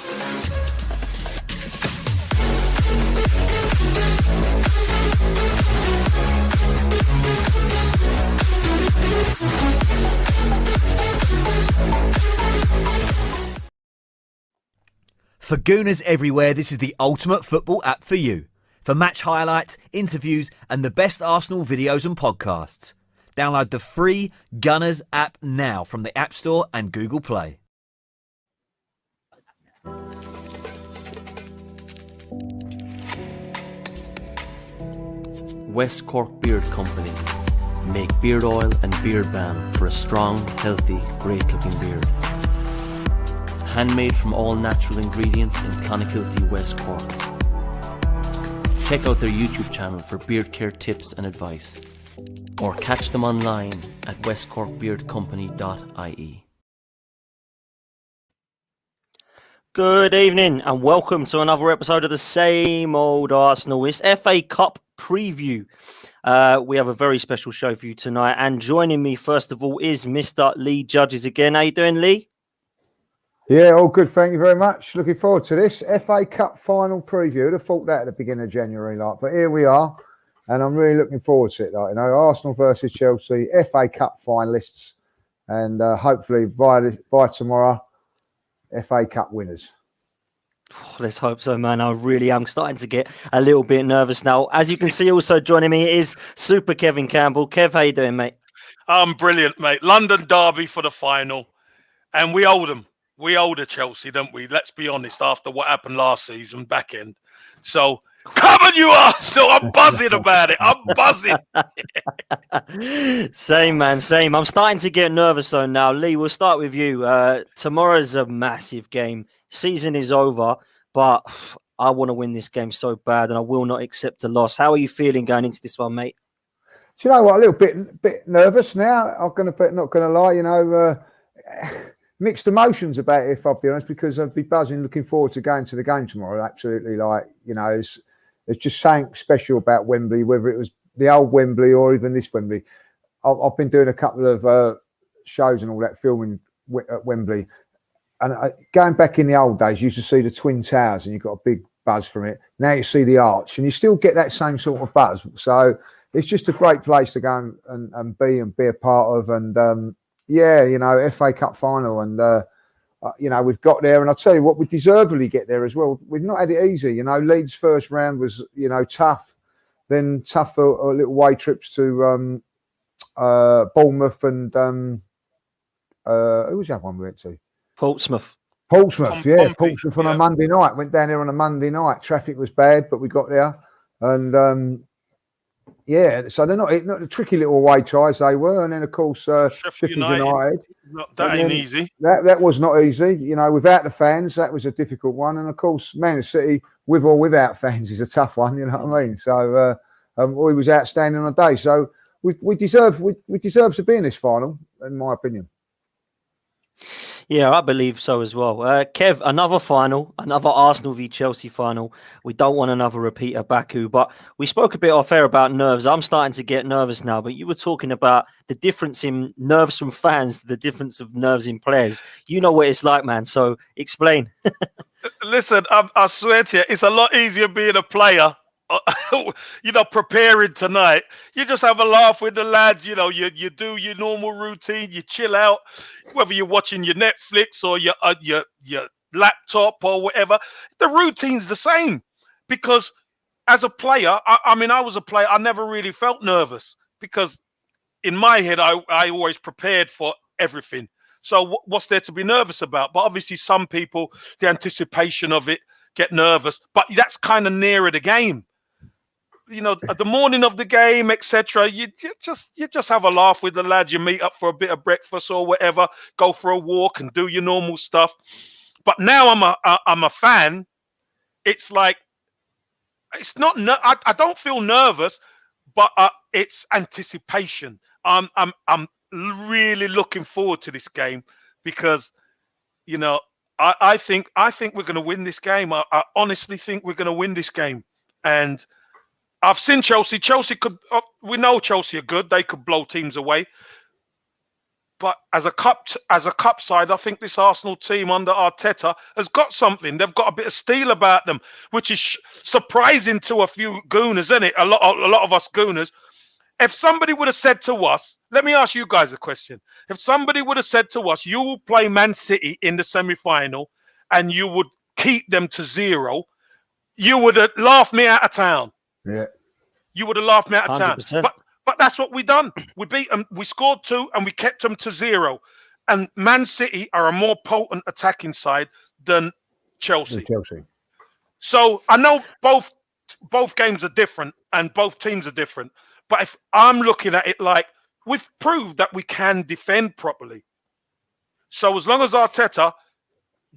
For Gooners everywhere, this is the ultimate football app for you. For match highlights, interviews and the best Arsenal videos and podcasts. Download the free Gunners app now from the App Store and Google Play. West Cork Beard Company make beard oil and beard balm for a strong, healthy, great-looking beard. Handmade from all natural ingredients in Clonakilty, West Cork. Check out their YouTube channel for beard care tips and advice, or catch them online at westcorkbeardcompany.ie. Good evening and welcome to another episode of the Same Old Arsenal. It's FA Cup preview. We have a very special show for you tonight, and joining me first of all is Mr. Lee Judges again. How you doing, Lee? Yeah, all good. Thank you very much. Looking forward to this FA Cup final preview. I'd have thought that at the beginning of January, but here we are, and I'm really looking forward to it. Arsenal versus Chelsea, FA Cup finalists, and hopefully by tomorrow, FA Cup winners. Let's hope so, man. I really am starting to get a little bit nervous now. As you can see, also joining me is Super Kevin Campbell. Kev, how you doing, mate? I'm brilliant, mate. London derby for the final, and we owe them. We owe the Chelsea, don't we? Let's be honest, after what happened last season, back end. So, come on, you Arsenal. I'm buzzing about it. I'm buzzing. Same, man, same. I'm starting to get nervous though now. Lee, we'll start with you. Tomorrow's a massive game. Season is over, but I want to win this game so bad, and I will not accept a loss. How are you feeling going into this one, mate? Do you know what? A little bit nervous now. I'm not going to lie. Mixed emotions about it, if I'll be honest, because I'd be buzzing, looking forward to going to the game tomorrow. Absolutely, it's just something special about Wembley, whether it was the old Wembley or even this Wembley. I've been doing a couple of shows and all that, filming at Wembley, and going back in the old days, you used to see the Twin Towers, and you got a big buzz from it. Now you see the Arch, and you still get that same sort of buzz. So it's just a great place to go and be a part of, and FA Cup final, and we've got there, and I'll tell you what, we deservedly get there as well. We've not had it easy. Leeds' first round was tough, then tough for little away trips to Bournemouth and who was the other one we went to? Portsmouth, yeah, Portsmouth on a Monday night. Went down there on a Monday night. Traffic was bad, but we got there, and so they're not a tricky little away ties they were, and then of course Sheffield United. That ain't easy. That was not easy. Without the fans, that was a difficult one, and of course Man City, with or without fans, is a tough one. You know what I mean? So we was outstanding on the day. So we deserve to be in this final, in my opinion. Yeah, I believe so as well. Kev, another final, another Arsenal v Chelsea final. We don't want another repeat of Baku, but we spoke a bit off air about nerves. I'm starting to get nervous now, but you were talking about the difference in nerves from fans, the difference of nerves in players. You know what it's like, man, so explain. Listen, I swear to you, it's a lot easier being a player, preparing tonight. You just have a laugh with the lads, you do your normal routine, you chill out, whether you're watching your Netflix or your laptop or whatever. The routine's the same, because as a player, I was a player, I never really felt nervous, because in my head, I always prepared for everything. So what's there to be nervous about? But obviously some people, the anticipation of it, get nervous, but that's kind of nearer the game. At the morning of the game, etc., you just have a laugh with the lads. You meet up for a bit of breakfast or whatever, go for a walk and do your normal stuff. But now I'm a fan. It's like, it's not. I don't feel nervous, but it's anticipation. I'm really looking forward to this game, because I think we're going to win this game. I honestly think we're going to win this game, and I've seen Chelsea. Chelsea could. We know Chelsea are good. They could blow teams away. But as a cup side, I think this Arsenal team under Arteta has got something. They've got a bit of steel about them, which is surprising to a few Gooners, isn't it? A lot of us Gooners. If somebody would have said to us, let me ask you guys a question. If somebody would have said to us, you will play Man City in the semi-final and you would keep them to 0, you would have laughed me out of town. Yeah. You would have laughed me out of 100%. town. But that's what we done. We beat them. We scored 2 and we kept them to 0. And Man City are a more potent attacking side than Chelsea. So I know both games are different and both teams are different. But if I'm looking at it like we've proved that we can defend properly. So as long as Arteta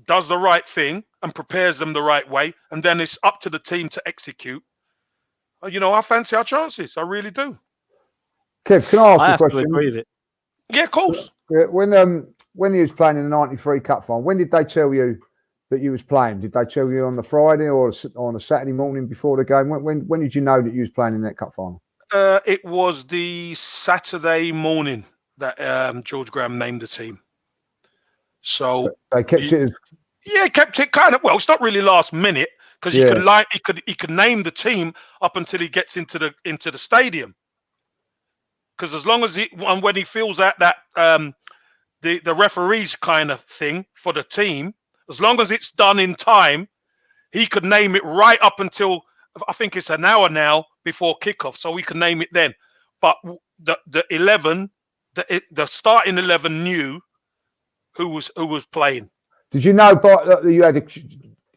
does the right thing and prepares them the right way, and then it's up to the team to execute, I fancy our chances. I really do. Kev, can I ask I you a have to question? agree with it. Yeah, of course. When you was playing in the '93 Cup final, when did they tell you that you was playing? Did they tell you on the Friday or on a Saturday morning before the game? When did you know that you was playing in that Cup final? It was the Saturday morning that George Graham named the team. So they kept it as... Yeah, kept it kind of, well, it's not really last minute because he could name the team up until he gets into the stadium. Because as long as when he feels that the referees kind of thing for the team, as long as it's done in time, he could name it right up until I think it's an hour now before kickoff, so we can name it then. But the 11, the starting 11 knew who was playing. Did you know that you had a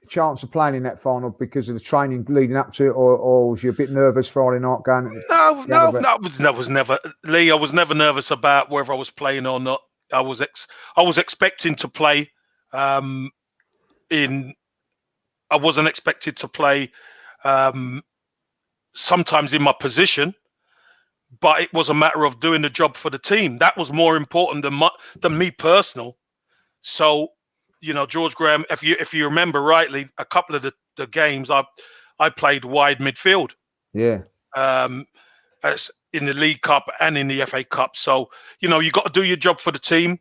chance of playing in that final because of the training leading up to it, or was you a bit nervous Friday night going? No, I was never, Lee. I was never nervous about whether I was playing or not. I was expecting to play. I wasn't expected to play sometimes in my position, but it was a matter of doing the job for the team. That was more important than me personal. So, George Graham, if you remember rightly, a couple of the games I played wide midfield. Yeah. As in the League Cup and in the FA Cup. So, you got to do your job for the team.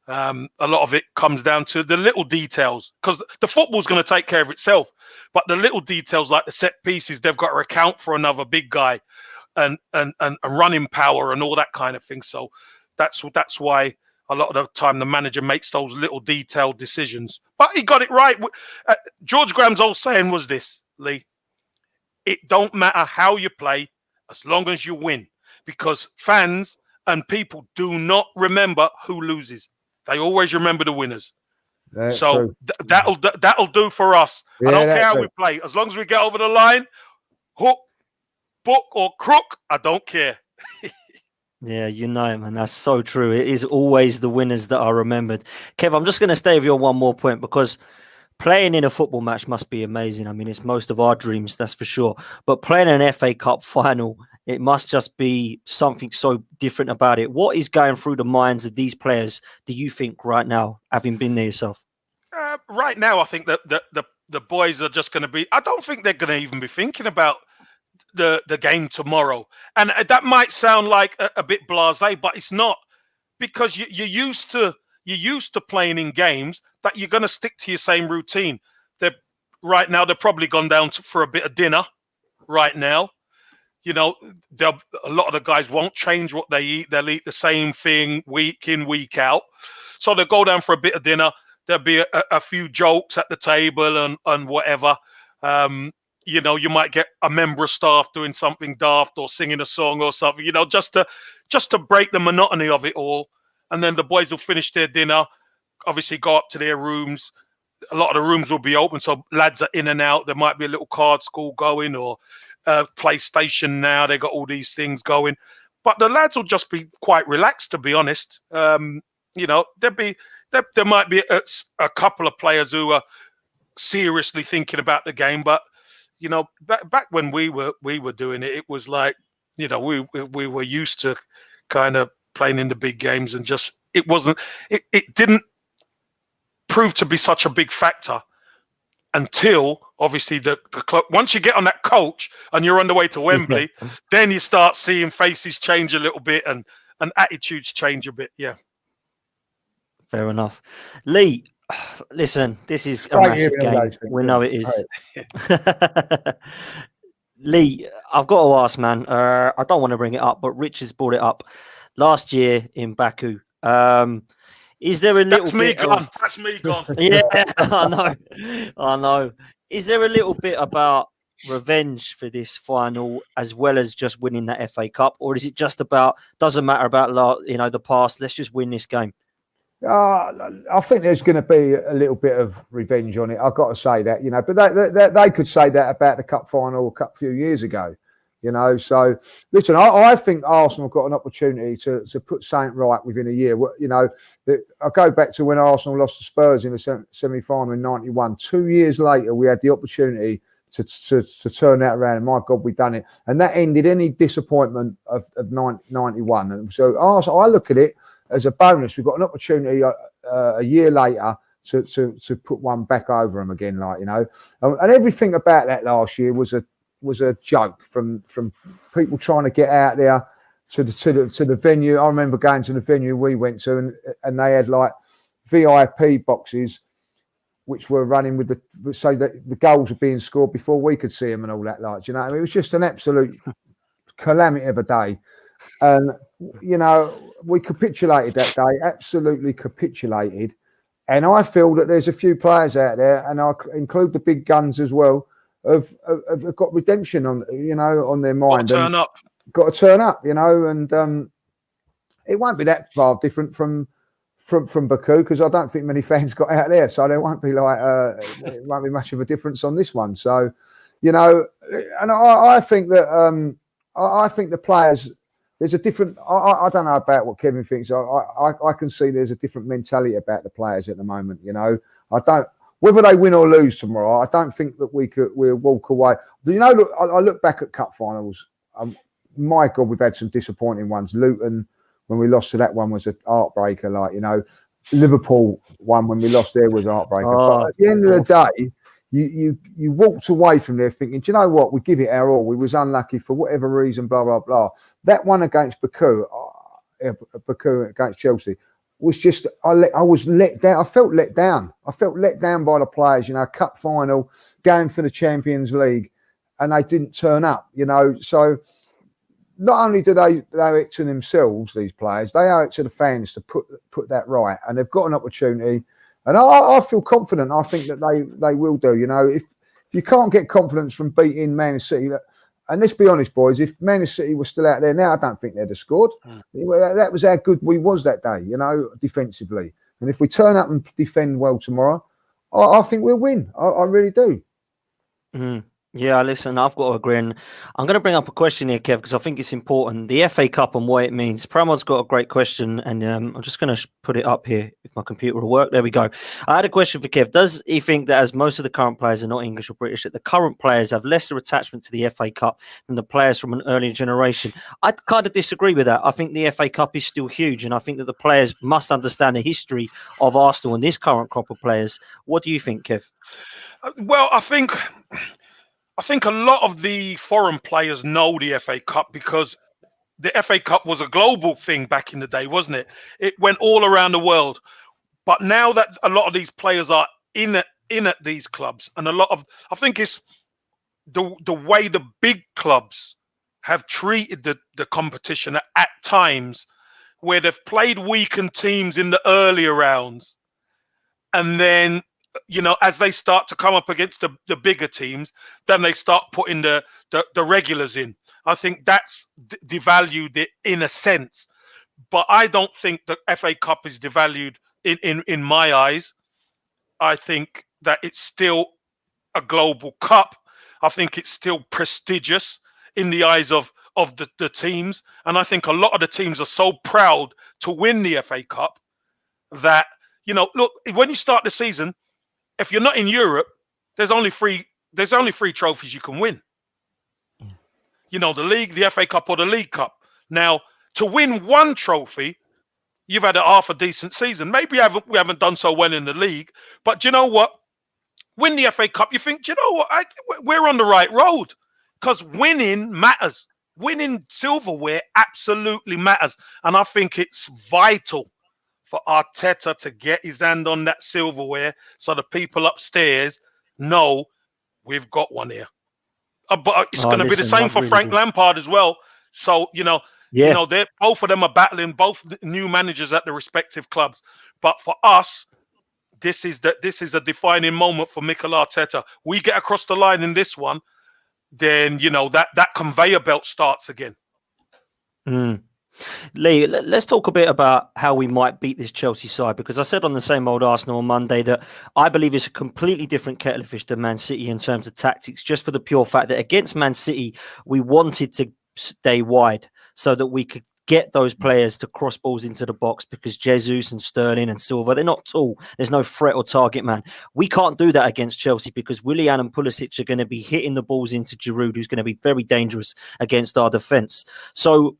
A lot of it comes down to the little details because the football's going to take care of itself. But the little details like the set pieces, they've got to account for another big guy and running power and all that kind of thing. So that's why a lot of the time the manager makes those little detailed decisions. But he got it right. George Graham's old saying was this, Lee: it don't matter how you play as long as you win, because fans and people do not remember who loses. They always remember the winners. So that'll do for us. Yeah, I don't care how we play. As long as we get over the line, hook, book or crook, I don't care. Yeah, man, that's so true. It is always the winners that are remembered. Kev, I'm just going to stay with you on one more point because playing in a football match must be amazing. I mean, it's most of our dreams, that's for sure. But playing an FA Cup final, it must just be something so different about it. What is going through the minds of these players, do you think, right now, having been there yourself? Right now, I think that the boys are just going to be... I don't think they're going to even be thinking about the game tomorrow. And that might sound like a bit blasé, but it's not, because you're used to playing in games that you're going to stick to your same routine. Right now they're probably gone down for a bit of dinner right now. A lot of the guys won't change what they eat. They'll eat the same thing week in, week out. So they'll go down for a bit of dinner. There'll be a few jokes at the table and whatever. You might get a member of staff doing something daft or singing a song or something, just to break the monotony of it all. And then the boys will finish their dinner, obviously go up to their rooms. A lot of the rooms will be open, so lads are in and out. There might be a little card school going or PlayStation now. They got all these things going. But the lads will just be quite relaxed, to be honest. There might be a couple of players who are seriously thinking about the game, but back when we were doing it, it was like, we were used to kind of playing in the big games, and just it didn't prove to be such a big factor until obviously the once you get on that coach and you're on the way to Wembley, then you start seeing faces change a little bit and attitudes change a bit. Yeah. Fair enough. Lee, listen, this is a Great massive hearing all game. those things, We isn't know it? it is. Lee, I've got to ask, man. I don't want to bring it up, but Rich has brought it up last year in Baku. Is there a little That's me bit gone. of... That's me gone. Yeah, I know. Is there a little bit about revenge for this final, as well as just winning that FA Cup, or is it just about, doesn't matter about the past? Let's just win this game. I think there's going to be a little bit of revenge on it. I've got to say that, but they could say that about the cup final a few years ago, So listen, I think Arsenal got an opportunity to put something right within a year. I go back to when Arsenal lost to Spurs in the semi-final in '91. 2 years later, we had the opportunity to turn that around. And my God, we've done it, and that ended any disappointment of '91. And so I look at it as a bonus. We've got an opportunity a year later to put one back over them again, and everything about that last year was a joke from people trying to get out there to the venue. I remember going to the venue we went to, and they had like VIP boxes which were running so that the goals were being scored before we could see them and all that. It was just an absolute calamity of a day. And, we capitulated that day, absolutely capitulated. And I feel that there's a few players out there, and I include the big guns as well, have got redemption on their mind. Got to turn up, and it won't be that far different from Baku, because I don't think many fans got out there. So there won't be it won't be much of a difference on this one. So, and I think that I think the players, there's a different. I don't know about what Kevin thinks. I can see there's a different mentality about the players at the moment. I don't, whether they win or lose tomorrow, I don't think that we'll walk away. Look, I look back at cup finals. My God, we've had some disappointing ones. Luton, when we lost to that one, was a heartbreaker. Liverpool one when we lost there was a heartbreaker. But at the end of the day, you walked away from there thinking, do you know what? We give it our all. We was unlucky for whatever reason, blah, blah, blah. That one against Baku against Chelsea, was just, I was let down. I felt let down. I felt let down by the players, cup final, going for the Champions League, and they didn't turn up, So not only do they owe it to themselves, these players, they owe it to the fans to put that right. And they've got an opportunity. And I feel confident. I think that they will do. If you can't get confidence from beating Man City, and let's be honest, boys, if Man City were still out there now, I don't think they'd have scored. That was how good we was that day, defensively. And if we turn up and defend well tomorrow, I think we'll win. I really do. Mm-hmm. Yeah, listen, I've got to agree. And I'm going to bring up a question here, Kev, because I think it's important. The FA Cup and what it means. Pramod's got a great question, and I'm just going to put it up here if my computer will work. There we go. I had a question for Kev. Does he think that as most of the current players are not English or British, that the current players have lesser attachment to the FA Cup than the players from an earlier generation? I kind of disagree with that. I think the FA Cup is still huge, and I think that the players must understand the history of Arsenal and this current crop of players. What do you think, Kev? Well, I think a lot of the foreign players know the FA Cup because the FA Cup was a global thing back in the day, wasn't it? It went all around the world. But now that a lot of these players are in at these clubs, and I think it's the way the big clubs have treated the competition at times, where they've played weakened teams in the earlier rounds, and then as they start to come up against the bigger teams, then they start putting the regulars in. I think that's devalued it in a sense, but I don't think the FA Cup is devalued in my eyes. I think that it's still a global cup. I think it's still prestigious in the eyes of the teams, and I think a lot of the teams are so proud to win the FA Cup that look, when you start the season, if you're not in Europe, there's only three trophies you can win. The league, the FA Cup, or the League Cup. Now, to win one trophy, you've had a half a decent season. Maybe we haven't done so well in the league, but do you know what? Win the FA Cup, you think, do you know what? We're on the right road, because winning matters. Winning silverware absolutely matters, and I think it's vital for Arteta to get his hand on that silverware so the people upstairs know we've got one here. But it's going to be the same for Frank Lampard as well. So, they're both of them are battling, both new managers at the respective clubs. But for us, this is a defining moment for Mikel Arteta. We get across the line in this one, then that conveyor belt starts again. Lee, let's talk a bit about how we might beat this Chelsea side, because I said on the Same Old Arsenal on Monday that I believe it's a completely different kettle of fish than Man City in terms of tactics, just for the pure fact that against Man City, we wanted to stay wide so that we could get those players to cross balls into the box, because Jesus and Sterling and Silva, they're not tall. There's no threat or target man. We can't do that against Chelsea because Willian and Pulisic are going to be hitting the balls into Giroud, who's going to be very dangerous against our defence. So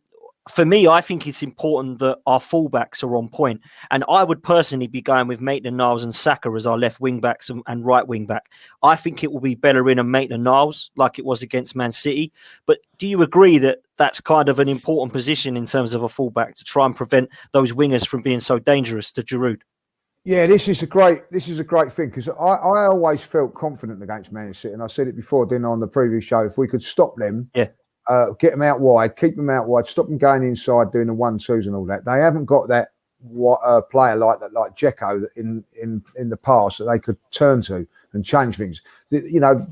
for me, I think it's important that our fullbacks are on point. And I would personally be going with Maitland-Niles and Saka as our left wing-backs and right wing-back. I think it will be Bellerin and Maitland-Niles like it was against Man City. But do you agree that that's kind of an important position in terms of a fullback to try and prevent those wingers from being so dangerous to Giroud? Yeah, this is a great thing, because I always felt confident against Man City. And I said it before, didn't I, on the previous show, if we could stop them, get them out wide, keep them out wide, stop them going inside, doing the 1-2s and all that. They haven't got that player like that, like Dzeko in the past that they could turn to and change things.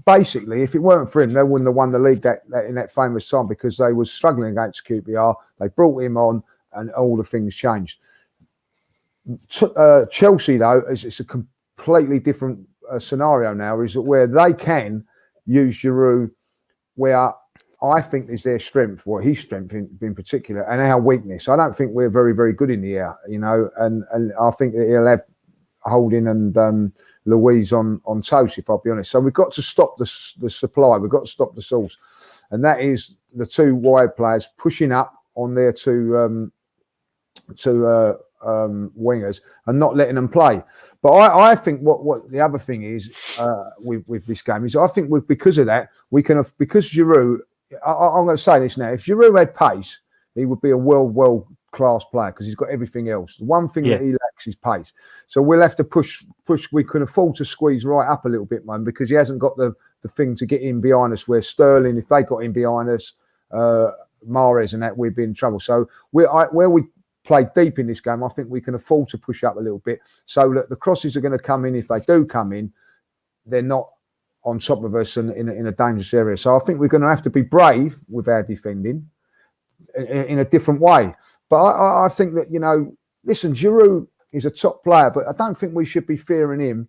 Basically, if it weren't for him, they wouldn't have won the league that in that famous time, because they were struggling against QPR. They brought him on, and all the things changed. Chelsea, though, it's a completely different scenario now. Is that where they can use Giroud, where I think is their strength, his strength in particular, and our weakness. I don't think we're very, very good in the air, and I think that he'll have Holding and Louise on toast, if I'll be honest. So we've got to stop the supply. We've got to stop the source, and that is the two wide players pushing up on their two wingers and not letting them play. But I think what the other thing is with this game is I think because of that because Giroud. I'm going to say this now. If Giroud had pace, he would be a world-class player, because he's got everything else. The one thing that he lacks is pace. So we'll have to push. We can afford to squeeze right up a little bit, man, because he hasn't got the thing to get in behind us, where Sterling, if they got in behind us, Mahrez and that, we'd be in trouble. So where we play deep in this game, I think we can afford to push up a little bit, so that the crosses are going to come in. If they do come in, they're not on top of us and in a dangerous area. So I think we're going to have to be brave with our defending in a different way. But I think that, listen, Giroud is a top player, but I don't think we should be fearing him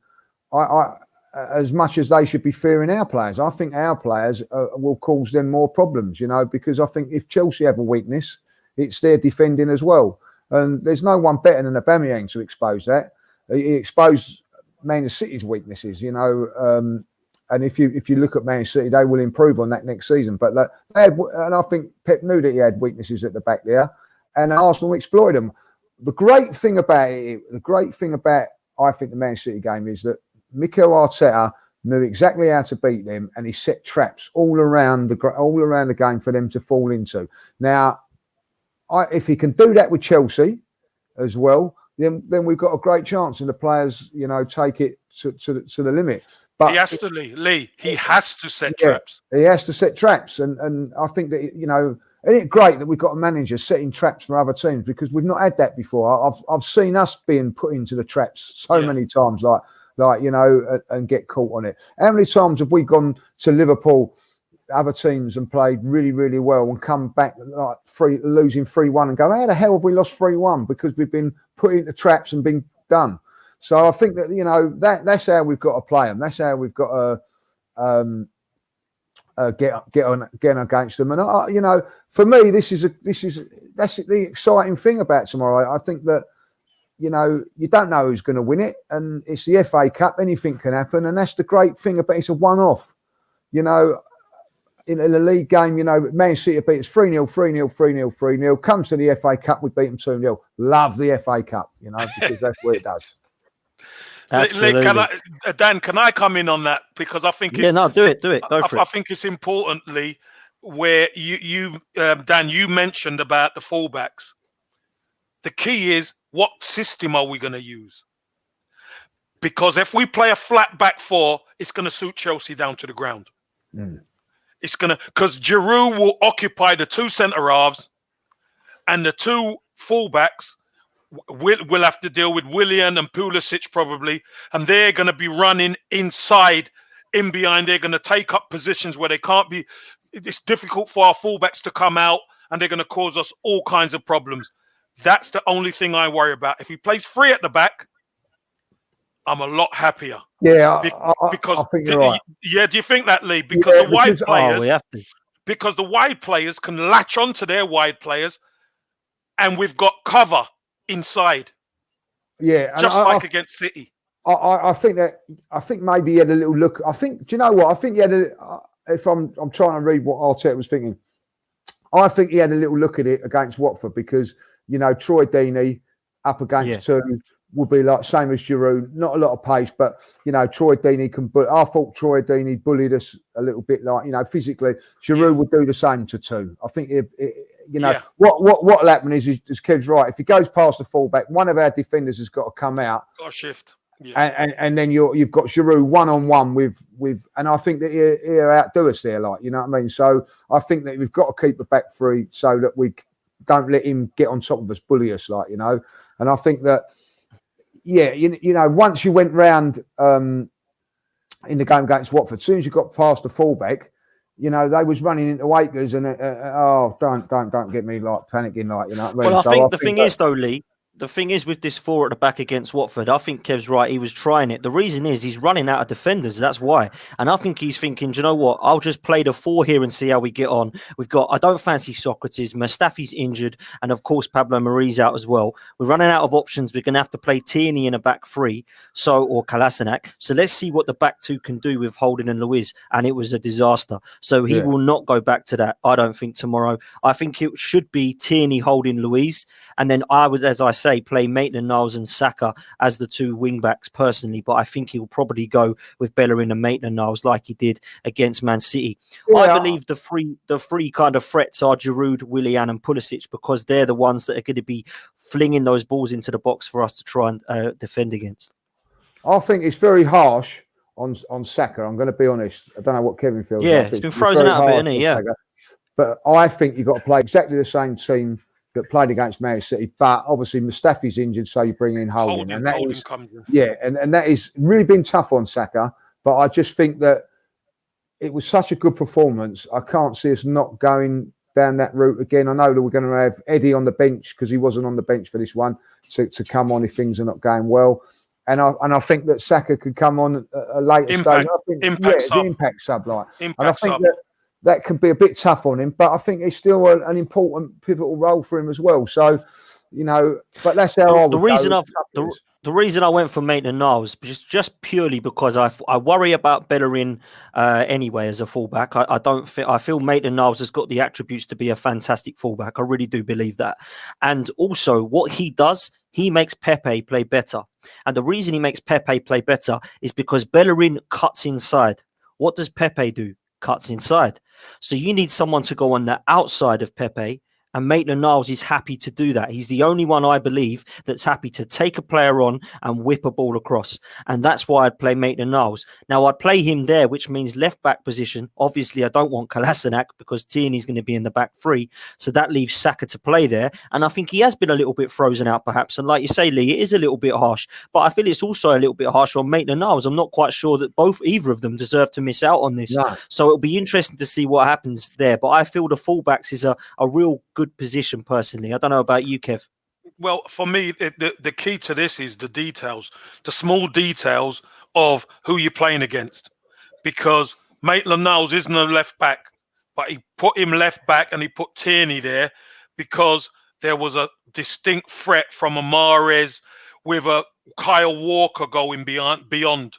as much as they should be fearing our players. I think our players will cause them more problems, because I think if Chelsea have a weakness, it's their defending as well. And there's no one better than Aubameyang to expose that. He exposed Man City's weaknesses, and if you look at Man City, they will improve on that next season. But and I think Pep knew that he had weaknesses at the back there, and Arsenal exploited them. The great thing about I think the Man City game is that Mikel Arteta knew exactly how to beat them, and he set traps all around the game for them to fall into. Now, if he can do that with Chelsea as well, then we've got a great chance, and the players, take it to the limit. But he has to, Lee. He has to set traps. He has to set traps, and I think that isn't it great that we've got a manager setting traps for other teams, because we've not had that before. I've seen us being put into the traps so many times, like and get caught on it. How many times have we gone to Liverpool, other teams, and played really, really well, and come back like losing 3-1 and go, how the hell have we lost 3-1? Because we've been put into traps and been done. So I think that that's how we've got to play them. That's how we've got to get on against them. And for me, that's the exciting thing about tomorrow. I think that you don't know who's going to win it, and it's the FA Cup. Anything can happen, and that's the great thing about it's a one-off. In a league game, Man City beat us 3-0, 3-0, 3-0, 3-0. Comes to the FA Cup, we beat them 2-0. Love the FA Cup, because that's what it does. Absolutely. Dan, can I come in on that? Because I think do it. Go for it. I think it's importantly where you Dan, you mentioned about the fullbacks. The key is, what system are we going to use? Because if we play a flat back four, it's going to suit Chelsea down to the ground. It's going to, because Giroud will occupy the two centre halves, and the two fullbacks will have to deal with Willian and Pulisic probably, and they're going to be running inside, in behind. They're going to take up positions where they can't be. It's difficult for our fullbacks to come out, and they're going to cause us all kinds of problems. That's the only thing I worry about. If he plays three at the back, I'm a lot happier. Yeah, because I think you're right. Yeah, do you think that, Lee? Because the wide players, we have to. because the wide players can latch onto their wide players, and we've got cover inside. Yeah, just like against City. I think maybe he had a little look. I think, do you know what? I think he had if I'm trying to read what Arteta was thinking, I think he had a little look at it against Watford because, you know, Troy Deeney up against two would be like same as Giroud, not a lot of pace, but, you know, Troy Deeney can. But I thought Troy Deeney bullied us a little bit, like, you know, physically. Giroud would do the same to two. I think you know what'll happen is Kev's right. If he goes past the fullback, one of our defenders has got to come out. Got to shift. Yeah. And then you've got Giroud 1-on-1 with, and I think that he'll outdo us there, like, you know what I mean. So I think that we've got to keep the back three so that we don't let him get on top of us, bully us, like, you know. And I think that, yeah, you know, once you went round in the game against Watford, as soon as you got past the fullback, you know, they was running into Akers and don't get me like panicking, like, you know what I mean. Well, I so think the thing is though, Lee. The thing is with this four at the back against Watford, I think Kev's right. He was trying it. The reason is he's running out of defenders. That's why. And I think he's thinking, do you know what? I'll just play the four here and see how we get on. I don't fancy Socrates. Mustafi's injured. And of course, Pablo Mari's out as well. We're running out of options. We're going to have to play Tierney in a back three. Or Kolasinac. So let's see what the back two can do with Holding and Luiz. And it was a disaster. So he will not go back to that, I don't think, tomorrow. I think it should be Tierney, Holding, Luiz. And then I would, as I say, play Maitland-Niles and Saka as the two wing-backs personally, but I think he'll probably go with Bellerin and Maitland-Niles like he did against Man City. Yeah. I believe the three kind of threats are Giroud, Willian and Pulisic because they're the ones that are going to be flinging those balls into the box for us to try and defend against. I think it's very harsh on Saka. I'm going to be honest. I don't know what Kevin feels. Yeah, it's been frozen out a bit, isn't it? Yeah. Saka. But I think you've got to play exactly the same team that played against Man City, but obviously Mustafi's injured, so you bring in Holding. And that is, and that is really been tough on Saka, but I just think that it was such a good performance. I can't see us not going down that route again. I know that we're going to have Eddie on the bench because he wasn't on the bench for this one to come on if things are not going well. And I think that Saka could come on at a later stage. I think, impact sub, like. And I think that could be a bit tough on him, but I think it's still an important, pivotal role for him as well. So, you know, but that's how the reason I went for Maitland-Niles just purely because I worry about Bellerin anyway as a fullback. I feel Maitland-Niles has got the attributes to be a fantastic fullback. I really do believe that. And also, what he does, he makes Pepe play better. And the reason he makes Pepe play better is because Bellerin cuts inside. What does Pepe do? Cuts inside. So you need someone to go on the outside of Pepe, and Maitland-Niles is happy to do that. He's the only one, I believe, that's happy to take a player on and whip a ball across. And that's why I'd play Maitland-Niles. Now, I'd play him there, which means left-back position. Obviously, I don't want Kolasinac because Tierney's going to be in the back three. So that leaves Saka to play there. And I think he has been a little bit frozen out, perhaps. And like you say, Lee, it is a little bit harsh. But I feel it's also a little bit harsh on Maitland-Niles. I'm not quite sure that either of them deserve to miss out on this. No. So it'll be interesting to see what happens there. But I feel the fullbacks is a real good position personally. I don't know about you, Kev. Well, for me, the key to this is the details, the small details of who you're playing against. Because Maitland-Niles isn't a left back, but he put him left back and he put Tierney there because there was a distinct threat from a Mahrez with a Kyle Walker going beyond.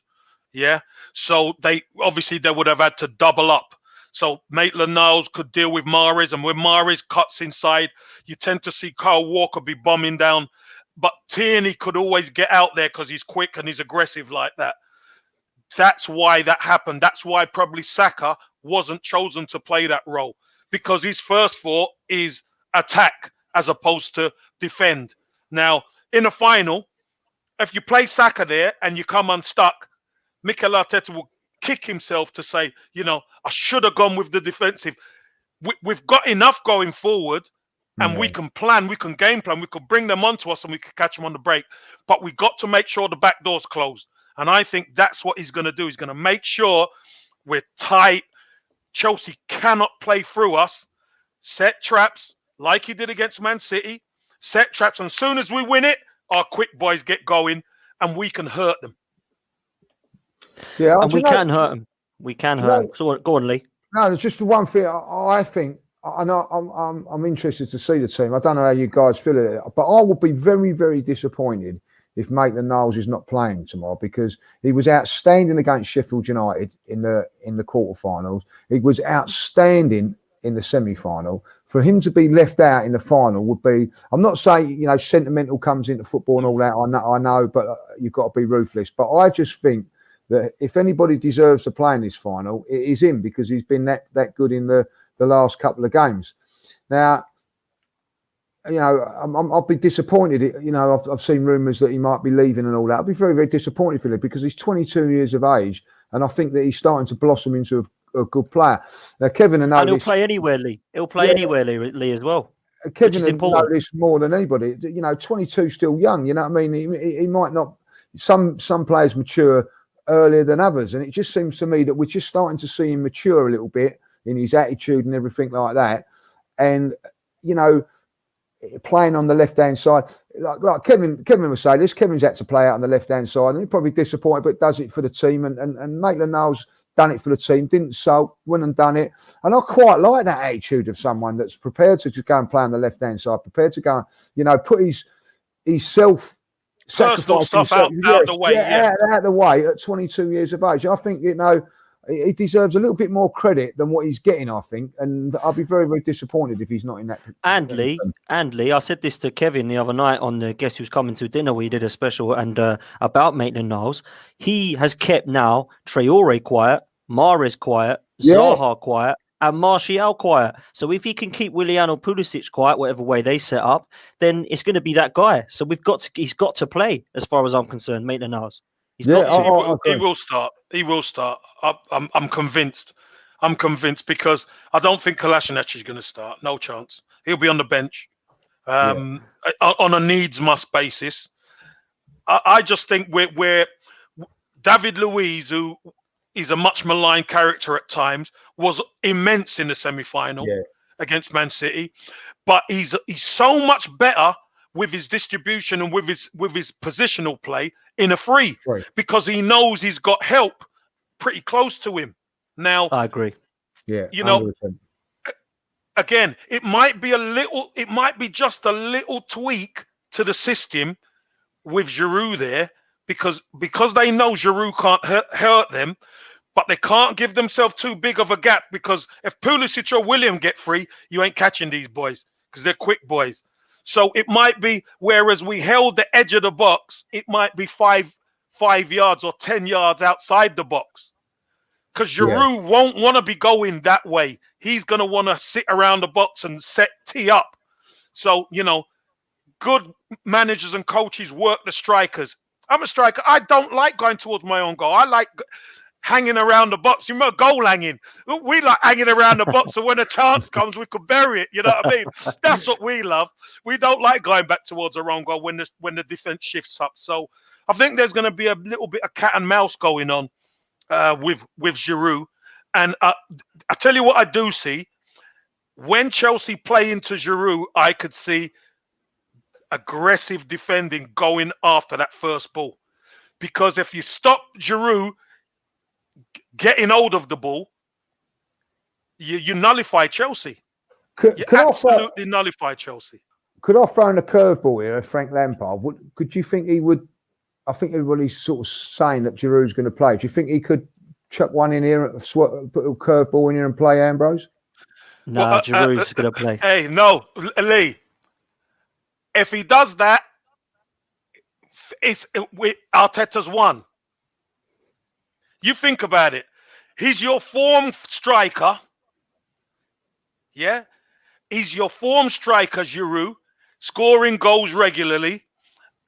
Yeah. So they would have had to double up. So Maitland-Niles could deal with Mahrez, and when Mahrez cuts inside, you tend to see Kyle Walker be bombing down. But Tierney could always get out there because he's quick and he's aggressive like that. That's why that happened. That's why probably Saka wasn't chosen to play that role, because his first thought is attack as opposed to defend. Now, in the final, if you play Saka there and you come unstuck, Mikel Arteta will kick himself to say, I should have gone with the defensive. We've got enough going forward, and we can plan, we can game plan, we can bring them onto us, and we can catch them on the break. But we got to make sure the back door's closed. And I think that's what he's going to do. He's going to make sure we're tight. Chelsea cannot play through us. Set traps like he did against Man City. Set traps. And as soon as we win it, our quick boys get going and we can hurt them. Yeah, and we can hurt them. We can hurt them. So go on, Lee. No, there's just one thing I think. I know I'm interested to see the team. I don't know how you guys feel it, but I would be very, very disappointed if Maitland-Niles is not playing tomorrow, because he was outstanding against Sheffield United in the quarterfinals. He was outstanding in the semi-final. For him to be left out in the final would be, I'm not saying, sentimental comes into football and all that. I know, but you've got to be ruthless. But I just think that if anybody deserves to play in this final, it is him, because he's been that good in the last couple of games. Now, I'll be disappointed. I've seen rumours that he might be leaving and all that. I'll be very, very disappointed for him, because he's 22 years of age, and I think that he's starting to blossom into a good player. Now, Kevin, and he'll play anywhere, Lee. He'll play anywhere, Lee, as well. Kevin will know this more than anybody. 22 still young. You know what I mean? He might not. Some players mature earlier than others, and it just seems to me that we're just starting to see him mature a little bit in his attitude and everything like that. And playing on the left-hand side, like Kevin was saying, this Kevin's had to play out on the left-hand side, and he's probably disappointed, but does it for the team. And Maitland-Niles done it for the team, didn't sulk, went and done it. And I quite like that attitude of someone that's prepared to just go and play on the left-hand side, prepared to go, put his self personal stuff out of the way. Out of the way at 22 years of age. I think, he deserves a little bit more credit than what he's getting, I think. And I'll be very, very disappointed if he's not in that. And Lee, I said this to Kevin the other night on the Guess Who's Coming to Dinner. We did a special about Maitland-Niles. He has kept now Traore quiet, Mahrez quiet, Zaha quiet, and Martial quiet. So if he can keep Willian or Pulisic quiet, whatever way they set up, then it's going to be that guy. So he's got to play, as far as I'm concerned, Maitland-Niles. He will start. He will start. I'm convinced. I'm convinced, because I don't think Kolasinac is going to start. No chance. He'll be on the bench on a needs-must basis. I just think we're David Luiz, who is a much maligned character at times, was immense in the semi-final against Man City, but he's so much better with his distribution and with his positional play in a free, because he knows he's got help pretty close to him. Now, I agree. Yeah, 100%. Again, it might be just a little tweak to the system with Giroud there, because they know Giroud can't hurt them, but they can't give themselves too big of a gap, because if Pulisic or William get free, you ain't catching these boys, because they're quick boys. So it might be, whereas we held the edge of the box, it might be 5 yards or 10 yards outside the box. Because Giroud won't want to be going that way. He's going to want to sit around the box and tee up. So, good managers and coaches work the strikers. I'm a striker. I don't like going towards my own goal. I like hanging around the box. You know, goal hanging. We like hanging around the box, so when a chance comes, we could bury it. You know what I mean? That's what we love. We don't like going back towards our own goal when the defense shifts up. So I think there's going to be a little bit of cat and mouse going on with Giroud. And I tell you what I do see. When Chelsea play into Giroud, I could see aggressive defending going after that first ball. Because if you stop Giroud getting hold of the ball, you nullify Chelsea. You absolutely nullify Chelsea. Could I throw in a curveball here, Frank Lampard? Could you think he would? I think everybody's sort of saying that Giroud's going to play. Do you think he could chuck one in here, put a curveball in here and play Ambrose? No, Giroud's going to play. Hey, no, Lee. If he does that, Arteta's won. You think about it. He's your form striker. Yeah? He's your form striker, Giroud. scoring goals regularly,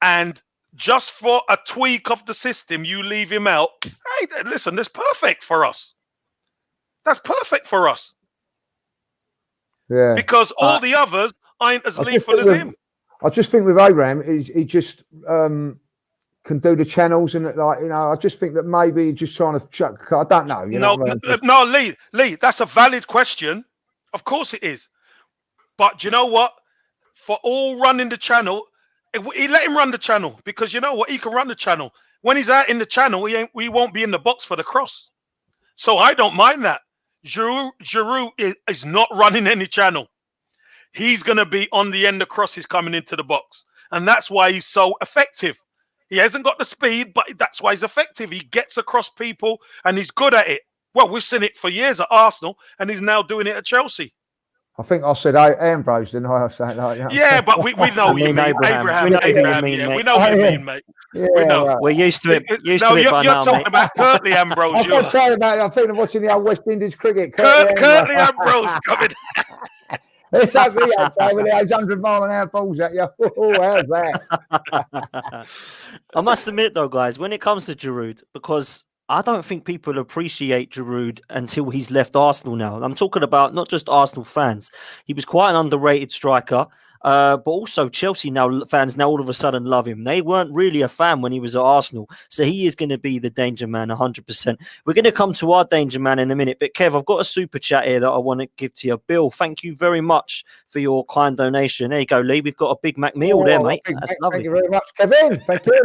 and just for a tweak of the system, you leave him out. Hey, listen, that's perfect for us. That's perfect for us. Yeah. Because all the others aren't as lethal as him. I just think with Abraham, he just can do the channels and I just think that maybe he's just trying to chuck. I don't know. No, Lee, that's a valid question. Of course it is. But you know what? For all running the channel, he let him run the channel because you know what? He can run the channel. When he's out in the channel, he won't be in the box for the cross. So I don't mind that. Giroud is not running any channel. He's going to be on the end of crosses coming into the box. And that's why he's so effective. He hasn't got the speed, but that's why he's effective. He gets across people and he's good at it. Well, we've seen it for years at Arsenal and he's now doing it at Chelsea. I think I said Ambrose, didn't I? Yeah, but we know you mean Abraham. We know who you mean, mate. We know who you mean, mate. Yeah, we know. right. We're used to it. Used to it by you're now, talking mate. about Curtly Ambrose. I'm not talking about it. I'm thinking of watching the old West Indies cricket. Curtly Ambrose coming. It's ugly outside with those 100-mile-an-hour balls at you. Oh, how's that? I must admit, though, guys, when it comes to Giroud, because I don't think people appreciate Giroud until he's left Arsenal now. I'm talking about not just Arsenal fans. He was quite an underrated striker, but also Chelsea fans now all of a sudden love him. They weren't really a fan when he was at Arsenal. So he is going to be the danger man 100%. We're going to come to our danger man in a minute. But Kev, I've got a super chat here that I want to give to you. Bill, thank you very much for your kind donation. There you go, Lee. We've got a Big Mac meal there, mate. That's lovely. Thank you very much, Kevin. Thank you.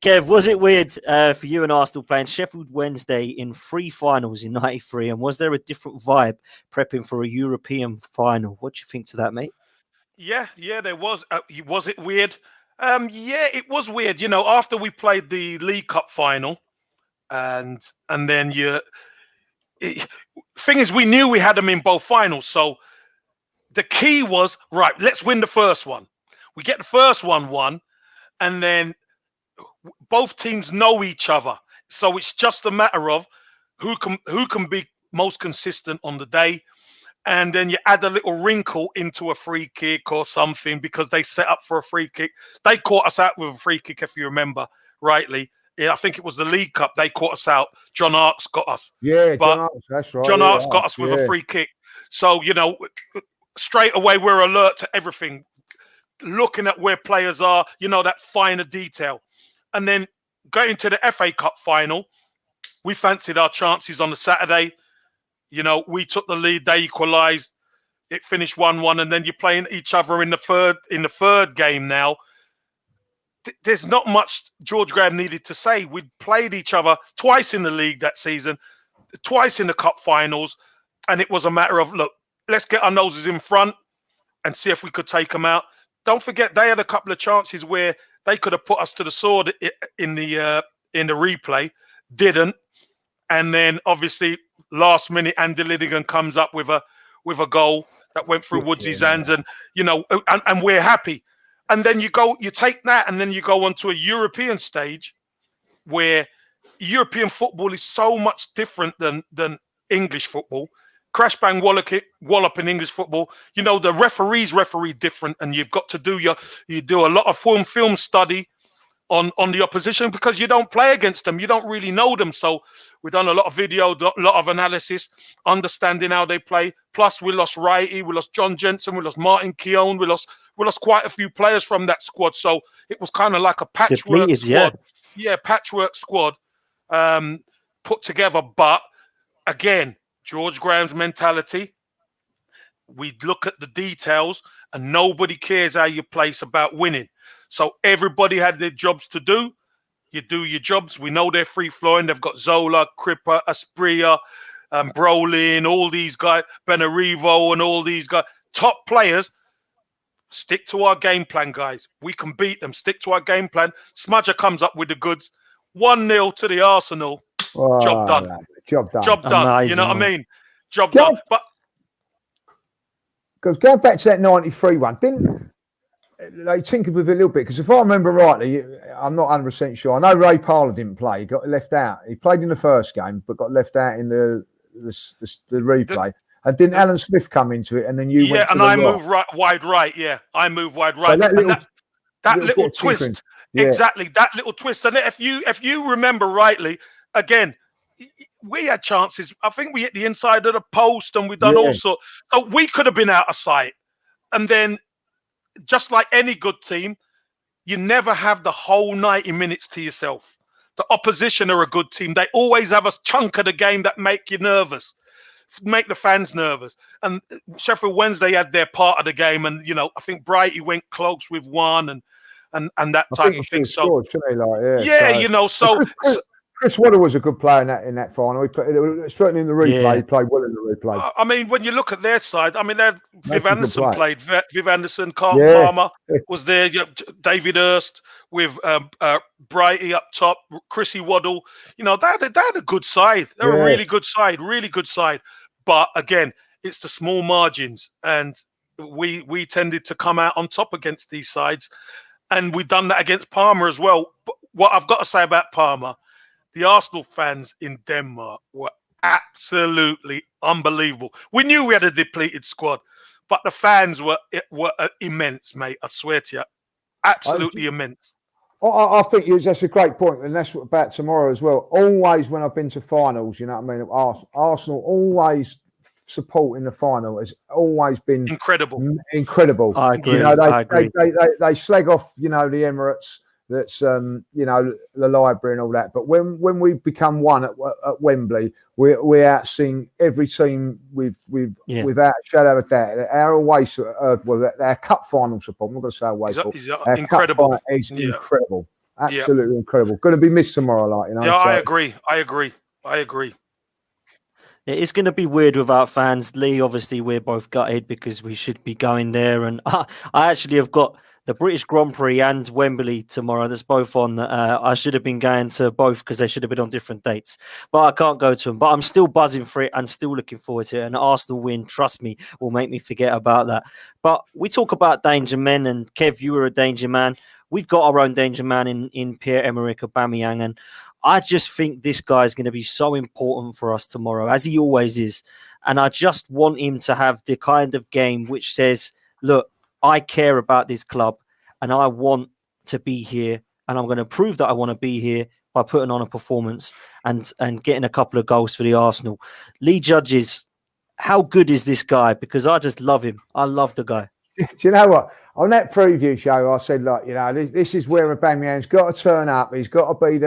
Kev, was it weird for you and Arsenal playing Sheffield Wednesday in 3 finals in '93? And was there a different vibe prepping for a European final? What do you think to that, mate? Yeah, there was. Was it weird? Yeah, it was weird. You know, after we played the League Cup final, and then thing is, we knew we had them in both finals. So the key was, right, let's win the first one. We get the first one won, and then both teams know each other. So it's just a matter of who can be most consistent on the day. And then you add a little wrinkle into a free kick or something because they set up for a free kick. They caught us out with a free kick, if you remember rightly. Yeah, I think it was the League Cup. They caught us out. John Arks got us. Yeah, but John Arks, that's right. John Arks got us with a free kick. So, you know, straight away we're alert to everything. Looking at where players are, you know, that finer detail. And then going to the FA Cup final, we fancied our chances on the Saturday. You know, we took the lead, they equalised, it finished 1-1, and then you're playing each other in the third game now. There's not much George Graham needed to say. We'd played each other twice in the league that season, twice in the cup finals, and it was a matter of, look, let's get our noses in front and see if we could take them out. Don't forget, they had a couple of chances where they could have put us to the sword in the replay, didn't, and then obviously last minute Andy Lidigan comes up with a goal that went through Woodsy's hands, and you know, and we're happy. And then you take that, and then you go on to a European stage where European football is so much different than English football. Crash bang wallop in English football. You know, the referees referee different, and you've got to you do a lot of film study on the opposition because you don't play against them. You don't really know them. So we've done a lot of video, a lot of analysis, understanding how they play. Plus we lost Wrighty, we lost John Jensen, we lost Martin Keown, we lost quite a few players from that squad. So it was kind of like a patchwork squad. Yeah, patchwork squad put together. But again, George Graham's mentality, we look at the details and nobody cares how you play. It's about winning. So everybody had their jobs to do. You do your jobs. We know they're free-flowing. They've got Zola, Cripper, Asprilla, Brolin, all these guys, Benarivo and all these guys. Top players. Stick to our game plan, guys. We can beat them. Stick to our game plan. Smudger comes up with the goods. 1-0 to the Arsenal. Oh, job done. Job done. Job done. Amazing, you know what I mean? Job done. But because going back to that 93 one, didn't they tinkered with it a little bit? Because if I remember rightly, I'm not 100% sure. I know Ray Parlour didn't play. He got left out. He played in the first game, but got left out in the replay. And didn't Alan Smith come into it, and then you went to and the I right. moved wide right. Yeah, I moved wide right. So that And little, that little little bit of tinkering. twist, Yeah. exactly, that little twist. And if you remember rightly, again, we had chances. I think we hit the inside of the post, and we done all sorts. So we could have been out of sight. And then, just like any good team, you never have the whole 90 minutes to yourself. The opposition are a good team. They always have a chunk of the game that make you nervous, make the fans nervous. And Sheffield Wednesday had their part of the game, and I think Brighty went close with one, and that type of thing. So scored, so Chris Waddle was a good player in that final. He played, certainly in the replay, he played well in the replay. I mean, when you look at their side, I mean, Viv Anderson played. Viv Anderson, Carl Palmer was there. David Hurst with Brighty up top, Chrissy Waddle. They had a good side. They're a really good side, really good side. But again, it's the small margins, and we tended to come out on top against these sides, and we've done that against Parma as well. But what I've got to say about Parma, the Arsenal fans in Denmark were absolutely unbelievable. We knew we had a depleted squad, but the fans were immense, mate. I swear to you, absolutely immense. I think that's a great point, and that's about tomorrow as well. Always when I've been to finals, you know what I mean, Arsenal always supporting the final has always been incredible. I agree. I agree. They slag off, the Emirates. That's the library and all that. But when we become one at Wembley, we outsing every team without a shadow of a doubt. Our away, our cup final support. I'm not going to say away support. Our incredible. Cup final is incredible, absolutely incredible. Going to be missed tomorrow, Yeah, I agree. It's going to be weird without fans. Lee, obviously, we're both gutted because we should be going there, and I actually have got the British Grand Prix and Wembley tomorrow. That's both on. I should have been going to both because they should have been on different dates. But I can't go to them. But I'm still buzzing for it and still looking forward to it. An Arsenal win, trust me, will make me forget about that. But we talk about danger men, and Kev, you were a danger man. We've got our own danger man in Pierre-Emerick Aubameyang, and I just think this guy is going to be so important for us tomorrow, as he always is. And I just want him to have the kind of game which says, look, I care about this club and I want to be here, and I'm going to prove that I want to be here by putting on a performance and getting a couple of goals for the Arsenal. Lee Judges, how good is this guy? Because I just love him. I love the guy. Do you know what? On that preview show, I said, look, this is where Aubameyang's got to turn up. He's got to be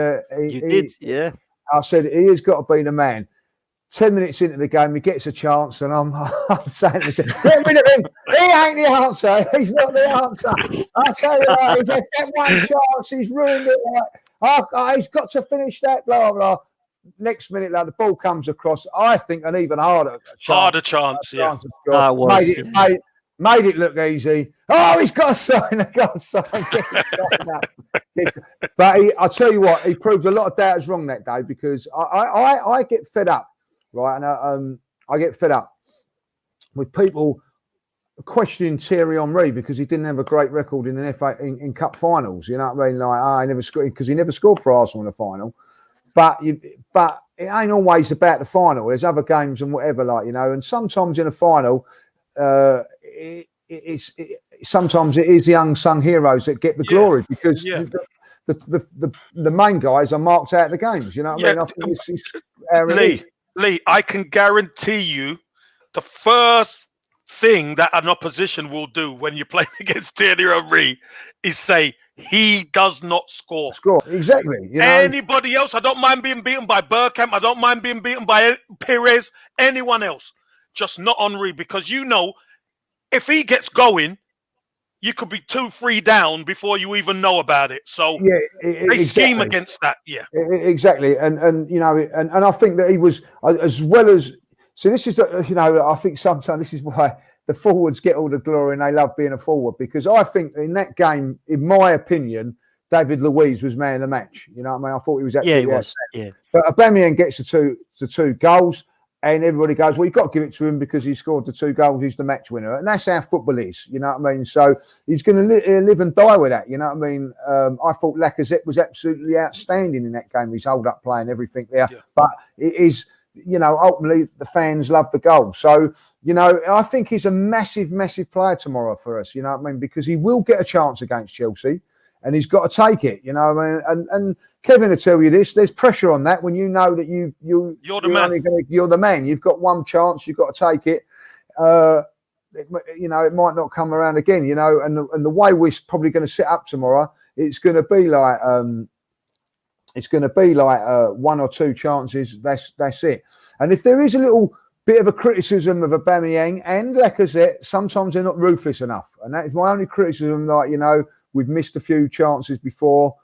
yeah. I said, he has got to be the man. 10 minutes into the game, he gets a chance, and I'm saying to myself, get rid of him. He ain't the answer. He's not the answer. I tell you what, he's had that one chance. He's ruined it. He's got to finish that, blah, blah. Next minute, the ball comes across. I think an even harder chance. Made it look easy. Oh, he's got to sign. But I tell you what, he proved a lot of doubters wrong that day, because I get fed up, right? And I get fed up with people questioning Thierry Henry because he didn't have a great record in the FA in cup finals. You know what I mean? Like, he never scored because he never scored for Arsenal in the final. But it ain't always about the final. There's other games and whatever, and sometimes in a final, sometimes it is the unsung heroes that get the glory, because the main guys are marked out of the games. You know what I mean? I think Lee, I can guarantee you the first thing that an opposition will do when you're playing against Thierry Henry is say he does not score. Exactly. Anybody else, I don't mind being beaten by Bergkamp. I don't mind being beaten by Perez. Anyone else, just not Henry, because if he gets going, you could be 2-3 down before you even know about it. So they scheme against that. Yeah, exactly. And I think that he was as well as. So this is I think sometimes this is why the forwards get all the glory and they love being a forward, because I think in that game, in my opinion, David Luiz was man of the match. You know what I mean? I thought he was actually he was. Yeah. But Aubameyang gets the two goals. And everybody goes, well, you've got to give it to him because he scored the 2 goals. He's the match winner. And that's how football is. You know what I mean? So he's going to live and die with that. You know what I mean? I thought Lacazette was absolutely outstanding in that game. His hold-up play and everything there. Yeah. But it is ultimately the fans love the goal. So, I think he's a massive, massive player tomorrow for us, because he will get a chance against Chelsea and he's got to take it, and Kevin will tell you this, there's pressure on that when you know that you're the man. You've got one chance, you've got to take it. It might not come around again, and the way we're probably going to set up tomorrow, it's going to be like one or two chances. That's it. And if there is a little bit of a criticism of Aubameyang and Lacazette, sometimes they're not ruthless enough, and that is my only criticism. We've missed a few chances before,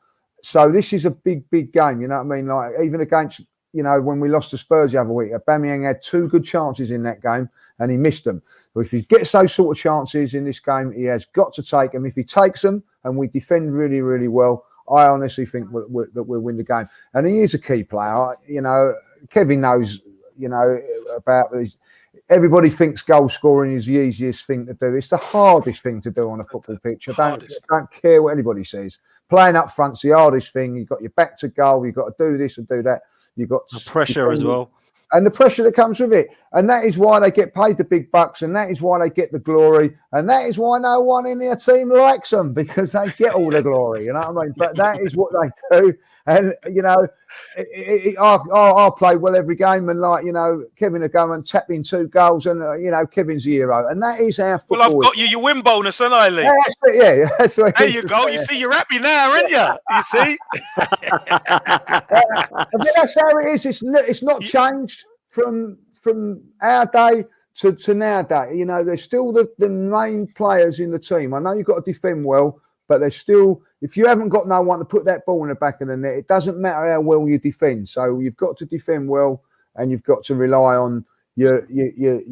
so this is a big game. You know what I mean? Like even against when we lost to Spurs the other week, Aubameyang had 2 good chances in that game and he missed them. But if he gets those sort of chances in this game, he has got to take them. If he takes them and we defend really, really well, I honestly think that we'll win the game. And he is a key player. Kevin knows, about these. Everybody thinks goal scoring is the easiest thing to do. It's the hardest thing to do on a football pitch. I don't care what anybody says. Playing up front's the hardest thing. You've got your back to goal. You've got to do this and do that. You've got the pressure as well. And the pressure that comes with it. And that is why they get paid the big bucks. And that is why they get the glory. And that is why no one in their team likes them, because they get all the glory. You know what I mean? But that is what they do. And, I'll play well every game. And, Kevin will go and tap in 2 goals. And, Kevin's the hero. And that is our football. Well, I've got you your win bonus, haven't I, Lee? Yeah, that's right. There you go. You see, you're happy now, aren't you? You see? But that's how it is. It's not changed from our day to nowadays. There's still the main players in the team. I know you've got to defend well, but there's still, if you haven't got no one to put that ball in the back of the net, it doesn't matter how well you defend. So you've got to defend well, and you've got to rely on your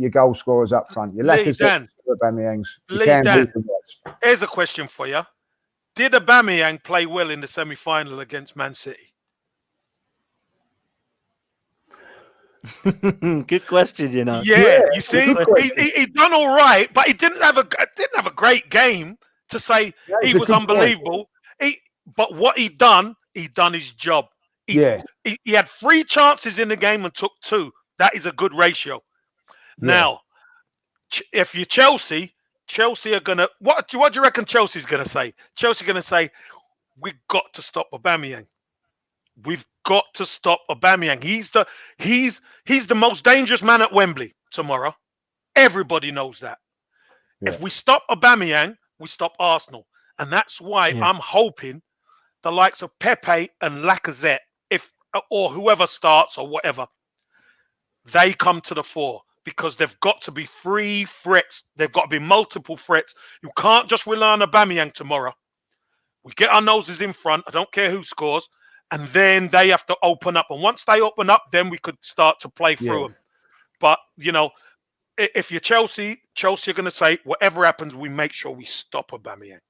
goal scorers up front. Your Lacazette, Aubameyangs. Here's a question for you. Did Aubameyang play well in the semi-final against Man City? Good question, Yeah, you see, he done all right, but he didn't have a great game to say he was unbelievable. But what he done his job. He had 3 chances in the game and took 2. That is a good ratio. Yeah. Now, if you're Chelsea are gonna what do you reckon Chelsea's gonna say? Chelsea's gonna say, we've got to stop Aubameyang. We've got to stop Aubameyang. He's the most dangerous man at Wembley tomorrow. Everybody knows that. Yeah. If we stop Aubameyang, we stop Arsenal. And that's why I'm hoping the likes of Pepe and Lacazette, or whoever starts or whatever, they come to the fore, because they've got to be 3 threats. They've got to be multiple threats. You can't just rely on Aubameyang tomorrow. We get our noses in front. I don't care who scores. And then they have to open up. And once they open up, then we could start to play through them. But, if you're Chelsea are going to say, whatever happens, we make sure we stop Aubameyang.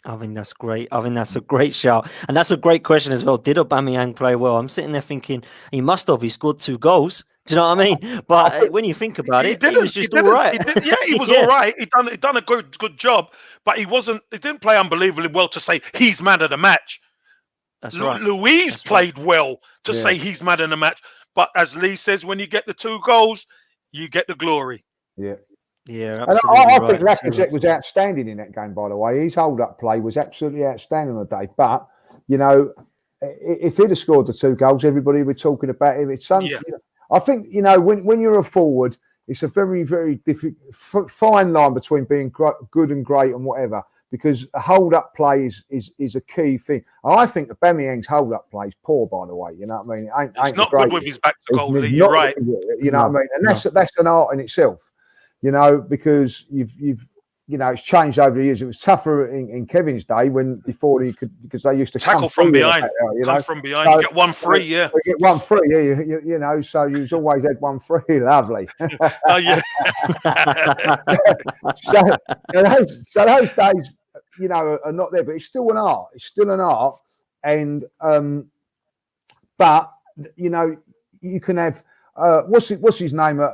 I think that's great. I think that's a great shout. And that's a great question as well. Did Aubameyang play well? I'm sitting there thinking he must have. He scored 2 goals. Do you know what I mean? But when you think about it, he was just all right. He was all right. He done a good job. But he didn't play unbelievably well to say he's man of the match. That's right. Luis played well to say he's man of the match. But as Lee says, when you get the 2 goals, you get the glory. Yeah. Yeah, absolutely. And I think Lacazette was outstanding in that game, by the way. His hold-up play was absolutely outstanding on the day. But, if he'd have scored the 2 goals, everybody would be talking about him. It's something. I think, when you're a forward, it's a very, very fine line between being good and great and whatever, because a hold-up play is a key thing. I think Aubameyang's hold-up play is poor, by the way. You know what I mean? It's not good with his back to goal, Lee. You're right. You know what I mean? And that's an art in itself. Because it's changed over the years. It was tougher in Kevin's day before he could, because they used to tackle from behind. Come from behind, so, get 1 free, yeah. Get 1 free, yeah. So you've always had 1 free, lovely. Oh yeah. so those days, are not there, but it's still an art. It's still an art, and but you can have. What's his name at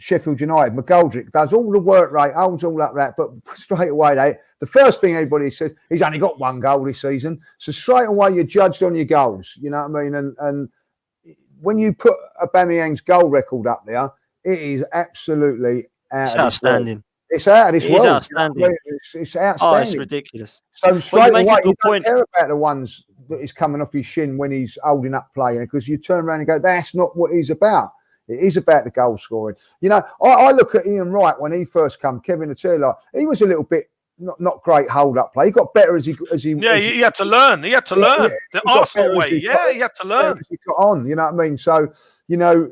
Sheffield United? McGoldrick does all the work rate, holds all up that, but straight away the first thing everybody says, he's only got 1 goal this season, so straight away you're judged on your goals. You know what I mean? And when you put Aubameyang's goal record up there, it is absolutely It's outstanding. It's out of this world. It's outstanding. It's Oh, outstanding. it's ridiculous. So straight make away, a good you don't point. care about the ones that is coming off his shin when he's holding up playing, because you turn around and go, that's not what he's about. It is about the goal scoring. You know, I look at Ian Wright when he first came, Kevin Attila, he was a little bit not great hold up play. He got better as he Yeah, he had to learn. He had to learn the Arsenal way. Yeah, he had to learn. He got on, you know what I mean? So, you know,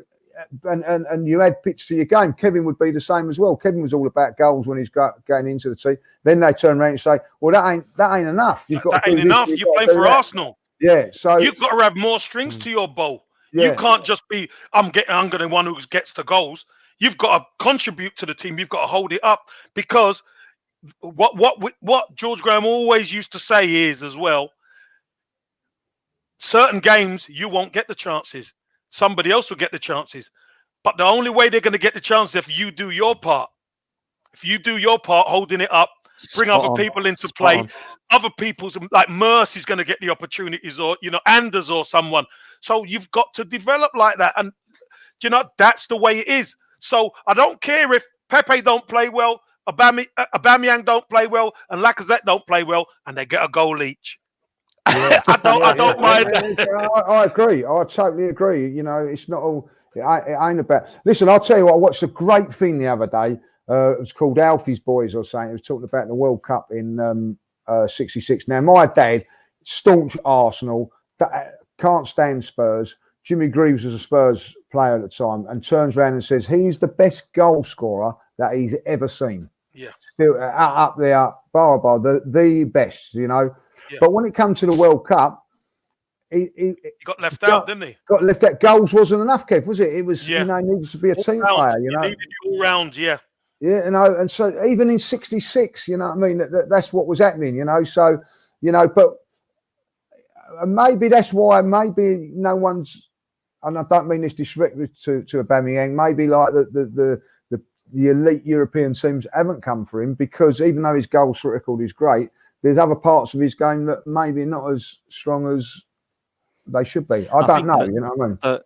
and you add pitch to your game. Kevin would be the same as well. Kevin was all about goals when he's going into the team. Then they turn around and say, "Well, that ain't enough. You've got that to do ain't this, enough. you've You're got to playing do for that." Arsenal. Yeah, so You've got to have more strings to your bow. Yeah. You can't just be I'm going to one who gets the goals. You've got to contribute to the team. You've got to hold it up, because what George Graham always used to say is as well, certain games you won't get the chances. Somebody else will get the chances. But the only way they're going to get the chance if you do your part. If you do your part, holding it up, bring other people into play. Other people's, like Merce is going to get the opportunities, or, you know, Anders or someone. So you've got to develop like that. And, you know, that's the way it is. So I don't care if Pepe don't play well, Aubameyang don't play well, and Lacazette don't play well, and they get a goal each. Yeah. I don't mind. I agree. I totally agree. You know, it's not all. It ain't about. Listen, I'll tell you what. I watched a great thing the other day. It was called Alfie's Boys or something. It was talking about the World Cup in '66. Now, my dad, staunch Arsenal, can't stand Spurs. Jimmy Greaves was a Spurs player at the time, and turns around and says he's the best goal scorer that he's ever seen. Yeah, still up there, the best. You know. Yeah. But when it comes to the World Cup, he got left out, didn't he? Got left out. Goals wasn't enough, Kev, was it? It was, you know, needed to be a team player, you know. Needed all round, yeah. Yeah, you know, and so even in '66, you know what I mean? That's what was happening, you know. So, you know, but maybe that's why maybe no one's, and I don't mean this disrespectfully to Aubameyang, maybe like the elite European teams haven't come for him, because even though his goal record is great, there's other parts of his game that maybe not as strong as they should be. I don't know, you know what I mean?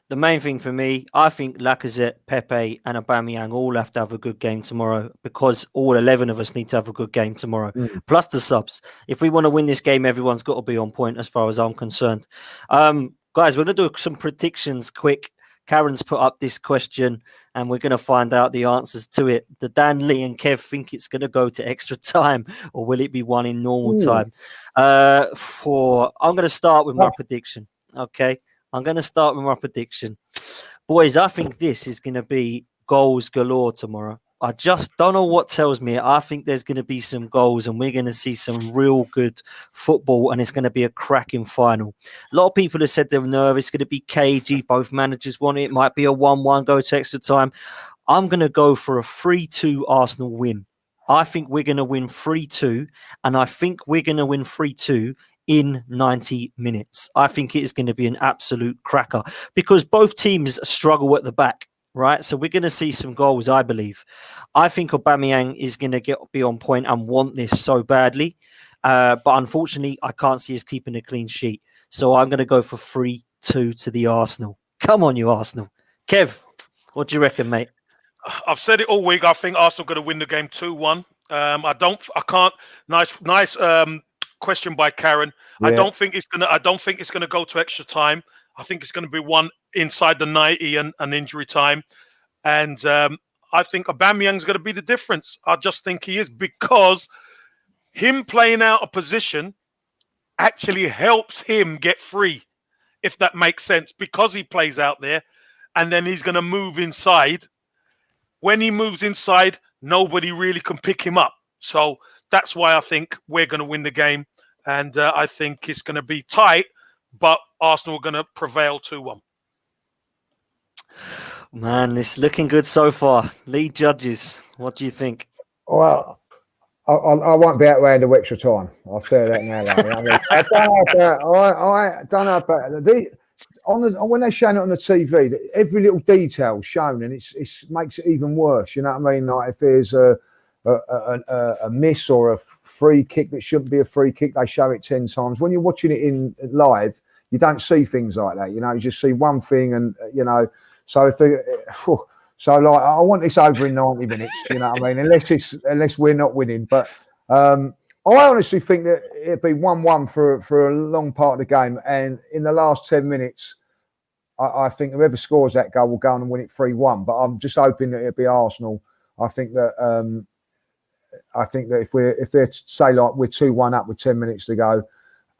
The main thing for me, I think Lacazette, Pepe and Aubameyang all have to have a good game tomorrow, because all 11 of us need to have a good game tomorrow, plus the subs. If we want to win this game, everyone's got to be on point as far as I'm concerned. Guys, we're going to do some predictions quick. Karen's put up this question and we're going to find out the answers to it. Do Dan, Lee and Kev think it's going to go to extra time, or will it be one in normal time? I'm going to start with my prediction. Okay. I'm going to start with my prediction. Boys, I think this is going to be goals galore tomorrow. I just don't know what tells me. I think there's going to be some goals and we're going to see some real good football, and it's going to be a cracking final. A lot of people have said they're nervous. It's going to be cagey. Both managers want it. It might be a 1-1 go to extra time. I'm going to go for a 3-2 Arsenal win. I think we're going to win 3-2, and I think we're going to win 3-2 in 90 minutes. I think it is going to be an absolute cracker, because both teams struggle at the back. Right, so we're going to see some goals, I believe. I think Aubameyang is going to be on point and want this so badly. But unfortunately, I can't see us keeping a clean sheet. So I'm going to go for 3-2 to the Arsenal. Come on, you Arsenal. Kev, what do you reckon, mate? I've said it all week. I think Arsenal going to win the game 2-1. I can't. Nice question by Karen. Yeah. I don't think it's going to go to extra time. I think it's going to be one inside the 90 and injury time. And I think Aubameyang's going to be the difference. I just think he is, because him playing out of position actually helps him get free, if that makes sense, because he plays out there and then he's going to move inside. When he moves inside, nobody really can pick him up. So that's why I think we're going to win the game. And I think it's going to be tight, but Arsenal are going to prevail 2-1. Man, it's looking good so far. Lead judges, what do you think? Well, I won't be outweighed the extra time. I'll say that now. I don't know about when they're showing it on the TV, every little detail shown, and it makes it even worse. You know what I mean? Like if there's a miss or a free kick that shouldn't be a free kick, they show it 10 times. When you're watching it in live, you don't see things like that. You just see one thing, and so if they, so like I want this over in 90 minutes. You know what I mean? Unless we're not winning, but. I honestly think that it'd be 1-1 for a long part of the game, and in the last 10 minutes, I think whoever scores that goal will go on and win it 3-1. But I'm just hoping that it'll be Arsenal. I think that if they say like we're 2-1 up with 10 minutes to go,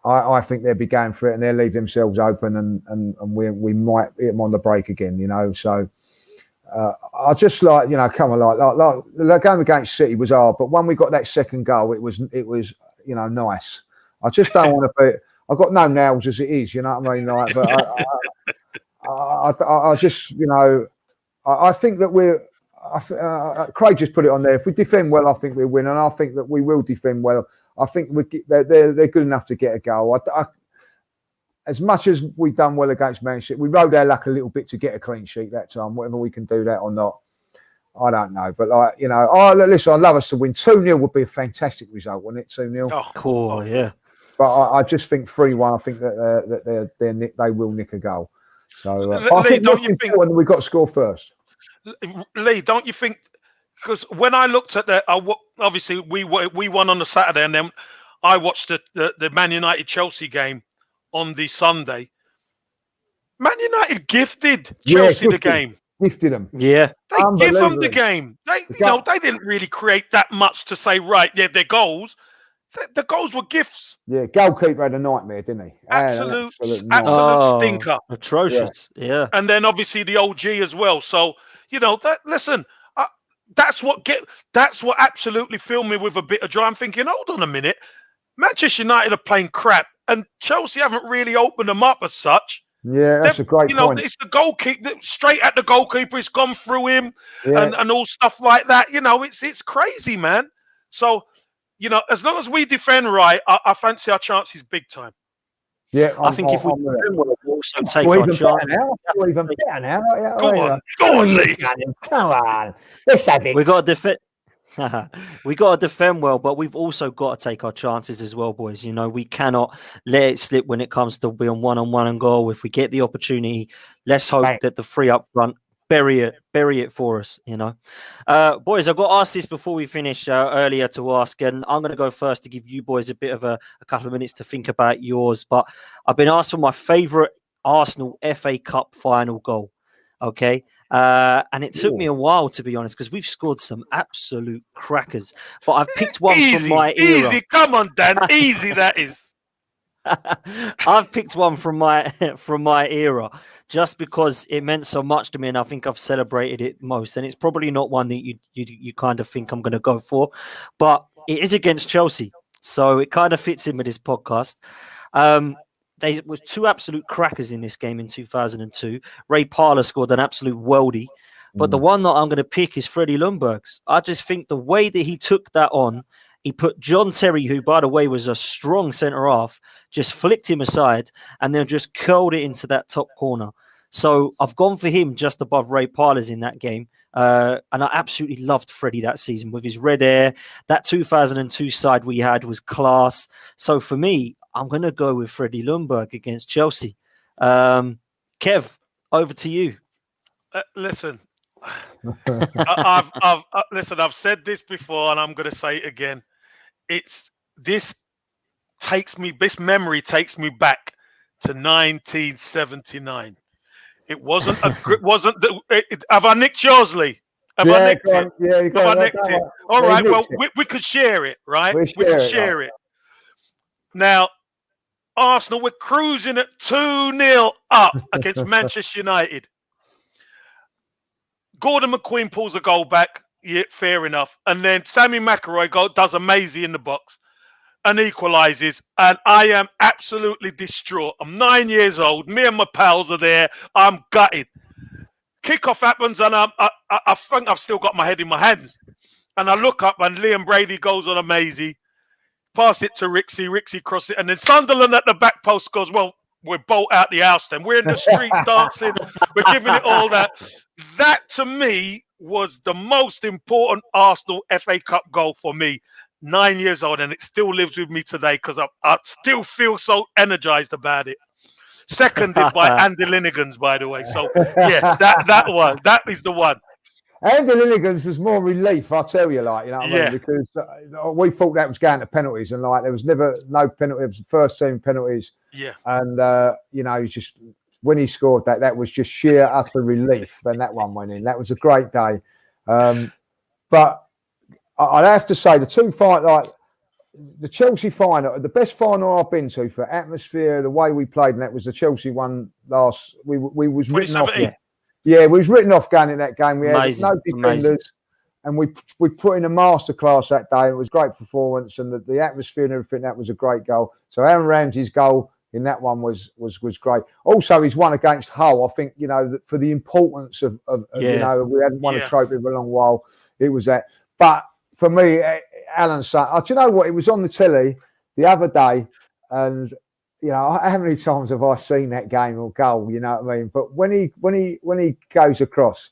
I think they'll be going for it and they'll leave themselves open, and we might hit them on the break again. So. I just come on, like the game against City was hard, but when we got that second goal, it was nice. I just don't want to be. I've got no nails as it is, you know what I mean? Like, but I just, I think that we're. Craig just put it on there. If we defend well, I think we'll win, and I think that we will defend well. I think they're good enough to get a goal. As much as we've done well against Manchester, we rode our luck a little bit to get a clean sheet that time. Whether we can do that or not, I don't know. But listen, I'd love us to win. 2-0 would be a fantastic result, wouldn't it? 2-0. Oh, cool, yeah. But I just think 3-1. I think that they will nick a goal. So Lee, I think don't you think when we got to score first? Lee, don't you think? Because when I looked at that, obviously we won on the Saturday, and then I watched the Man United Chelsea game on the Sunday. Man United gifted Chelsea the game. Gifted them. Yeah. They give them the game. They didn't really create that much to say, right, yeah, they're goals. The goals were gifts. Yeah, goalkeeper had a nightmare, didn't he? Absolute stinker. Atrocious. Yeah. And then obviously the OG as well. So, that's what absolutely filled me with a bit of joy. I'm thinking, hold on a minute. Manchester United are playing crap, and Chelsea haven't really opened them up as such. Yeah, that's a great point. It's the goalkeeper, straight at the goalkeeper. It's gone through him, and all stuff like that. It's crazy, man. So, as long as we defend right, I fancy our chances big time. Yeah, I think if we defend well, we'll also take our chances. Even better now. Go on, Lee. Come on, let's have it. We got to defend. We got to defend well, but we've also got to take our chances as well, boys. We cannot let it slip when it comes to being one-on-one and goal. If we get the opportunity, let's hope that the three up front bury it for us. Boys, I got asked this before we finish earlier to ask, and I'm going to go first to give you boys a bit of a couple of minutes to think about yours. But I've been asked for my favourite Arsenal FA Cup final goal. Okay. And it took me a while, to be honest, because we've scored some absolute crackers. But I've picked one from my era. Easy, come on, Dan. Easy, that is. I've picked one from my era just because it meant so much to me, and I think I've celebrated it most. And it's probably not one that you kind of think I'm going to go for, but it is against Chelsea, so it kind of fits in with this podcast. They were two absolute crackers in this game in 2002. Ray Parlour scored an absolute worldie. But the one that I'm going to pick is Freddie Ljungberg's. I just think the way that he took that on, he put John Terry, who, by the way, was a strong centre-half, just flicked him aside and then just curled it into that top corner. So I've gone for him just above Ray Parlour's in that game. And I absolutely loved Freddie that season with his red hair. That 2002 side we had was class. So for me, I'm going to go with Freddie Ljungberg against Chelsea. Kev, over to you. Listen, I've said this before, and I'm going to say it again. This memory takes me back to 1979. It wasn't have I nicked yours, Lee? Have I nicked it? Yeah, have I nicked it? All right, well, we could share it, right? We could share it. Now, Arsenal, we're cruising at 2-0 up against Manchester United. Gordon McQueen pulls a goal back. Yeah, fair enough. And then Sammy McIlroy does a Maisie in the box and equalises. And I am absolutely distraught. I'm 9 years old. Me and my pals are there. I'm gutted. Kickoff happens, and I think I've still got my head in my hands. And I look up, and Liam Brady goes on a Maisie. Pass it to Rixie. Rixie cross it. And then Sunderland at the back post goes, well, we're bolt out the house then. We're in the street dancing. We're giving it all that. That, to me, was the most important Arsenal FA Cup goal for me. 9 years old, and it still lives with me today because I still feel so energized about it. seconded by Andy Linnigans, by the way. So yeah, that is the one. Andy Linnigans was more relief, I'll tell you, like, you know what I mean? Because we thought that was going to penalties, and like there was never no penalty. It was the first team penalties. Yeah. And you know, just when he scored that was just sheer utter relief. Then that one went in. That was a great day. But I'd have to say the two fight, like the Chelsea final, the best final I've been to for atmosphere, the way we played, and that was the Chelsea one last. We was written off. Yeah, we was written off going in that game. We had no defenders, and we put in a masterclass that day. It was a great performance, and the atmosphere and everything. That was a great goal. So Aaron Ramsey's goal in that one was great. Also, his one against Hull. I think, you know, for the importance of you know, we hadn't won a trophy for a long while. It was that. But for me, Alan Sutton. Do you know what? It was on the telly the other day, and you know, how many times have I seen that game or goal? You know what I mean? But when he goes across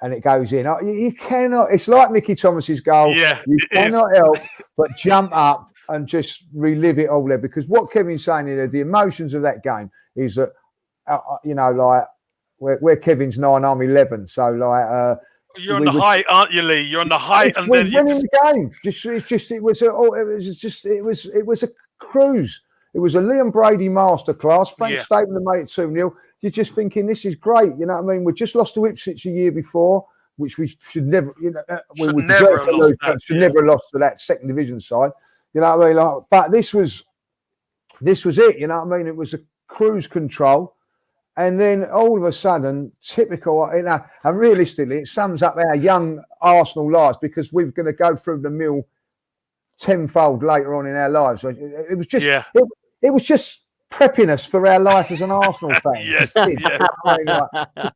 and it goes in, you cannot. It's like Mickey Thomas's goal. Yeah, you cannot help but jump up and just relive it all there, because what Kevin's saying here, the emotions of that game is that you know, like where Kevin's 9, I'm 11, so like. You're on the height, aren't you, Lee? You're on the height, and then winning the game. It was a cruise. It was a Liam Brady masterclass. Frank Stapleton made it 2-0. You're just thinking, this is great. You know what I mean? We just lost to Ipswich a year before, which we should never, you know, we never have lost to that second division side. You know what I mean? Like, but this was it. You know what I mean? It was a cruise control. And then all of a sudden, typical, you know, and realistically, it sums up our young Arsenal lives, because we're going to go through the mill tenfold later on in our lives. It was just, it was just prepping us for our life as an Arsenal fan.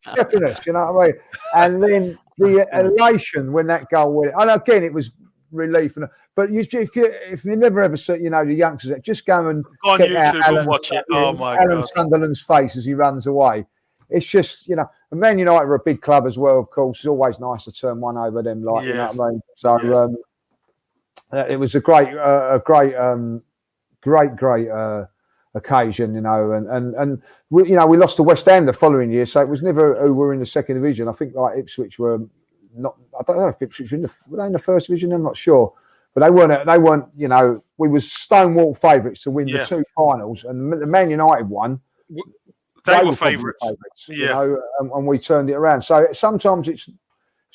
Prepping us, you know what I mean? And then the elation when that goal went, and again, it was relief. But if you never ever see, you know, the youngsters, just go and check out Alan, watch it. Oh my Alan God. Sunderland's face as he runs away. It's just, you know, and Man United are a big club as well, of course. It's always nice to turn one over them, like, you know what I mean? So it was a great occasion, you know, and we, you know, we lost to West Ham the following year, so it was never who were in the second division. I think like Ipswich were not. I don't know if Ipswich were they in the first division. I'm not sure, but they weren't. You know, we were stonewall favourites to win the two finals, and the Man United one. They were favourites, you know, and we turned it around. So sometimes it's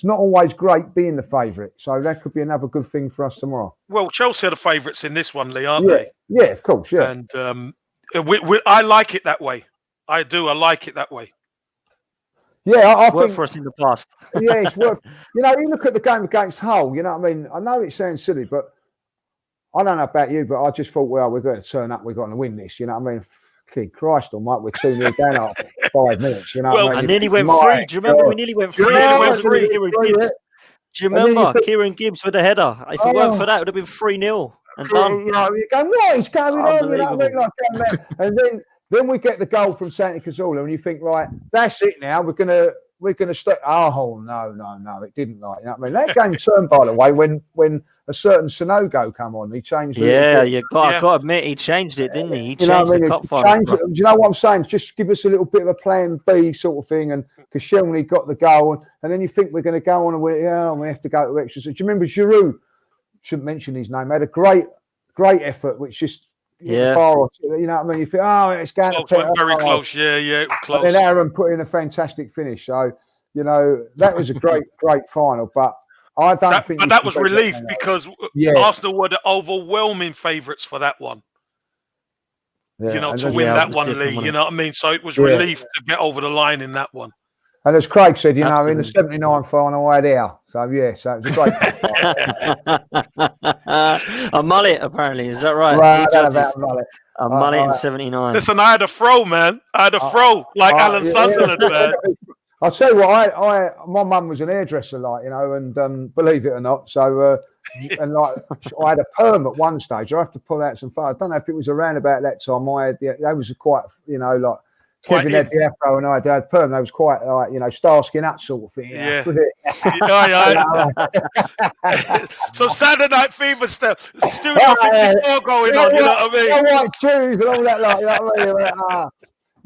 not always great being the favourite. So that could be another good thing for us tomorrow. Well, Chelsea are the favourites in this one, Lee, aren't they? Yeah, of course, yeah. And I like it that way. I do. I like it that way. Yeah, I worked think for us in the past. Yeah, it's worth. You know, you look at the game against Hull. You know what I mean? I know it sounds silly, but I don't know about you, but I just thought, well, we're going to turn up. We're going to win this. You know what I mean? Christ almighty, we're 2-0 down after 5 minutes. You know, well, what I mean? I nearly went free. Do you remember we nearly went free? Do you remember Kieran Gibbs with a header? If it weren't for that, it would have been 3-0 and done. You know, you're going, what is going on? You know what I mean? And then we get the goal from Santi Cazorla, and you think, right, that's it now. We're gonna stop. Oh no, it didn't. Like, you know what I mean? That game turned, by the way, when a certain Sonogo come on. He changed. I got to admit, he changed it, didn't he? He changed the cup final. Do you know what I'm saying? Just give us a little bit of a plan B sort of thing. And Koscielny got the goal, and then you think we're going to go on and we have to go to extras. Do you remember Giroud? Shouldn't mention his name. Had a great effort, which just you know what I mean? You think, it's going to very close. Yeah, close. And then Aaron put in a fantastic finish. So, you know, that was a great final. But I don't think. But that was relief because Arsenal were the overwhelming favourites for that one. Yeah, you know, to win that one, Lee. You know what I mean? So it was relief to get over the line in that one. And as Craig said, you know, in the 79 final, I had air. So, so it was a great a mullet, apparently. Is that right? Right, about a mullet. A mullet in 79. Listen, I had a throw, man. I had a throw, like Alan Sunderland, man. I'll tell you what, my mum was an hairdresser, like, you know, and believe it or not. So, and like, I had a perm at one stage. I have to pull out some photos. I don't know if it was around about that time. That was quite, you know, like, Kevin had the afro and I had perm. That was quite like, you know, Starsky and Hutch sort of thing. Yeah. So Saturday Night Fever stuff. Studio 54 going on, you know what I mean? White shoes and all that, like, you know what I mean?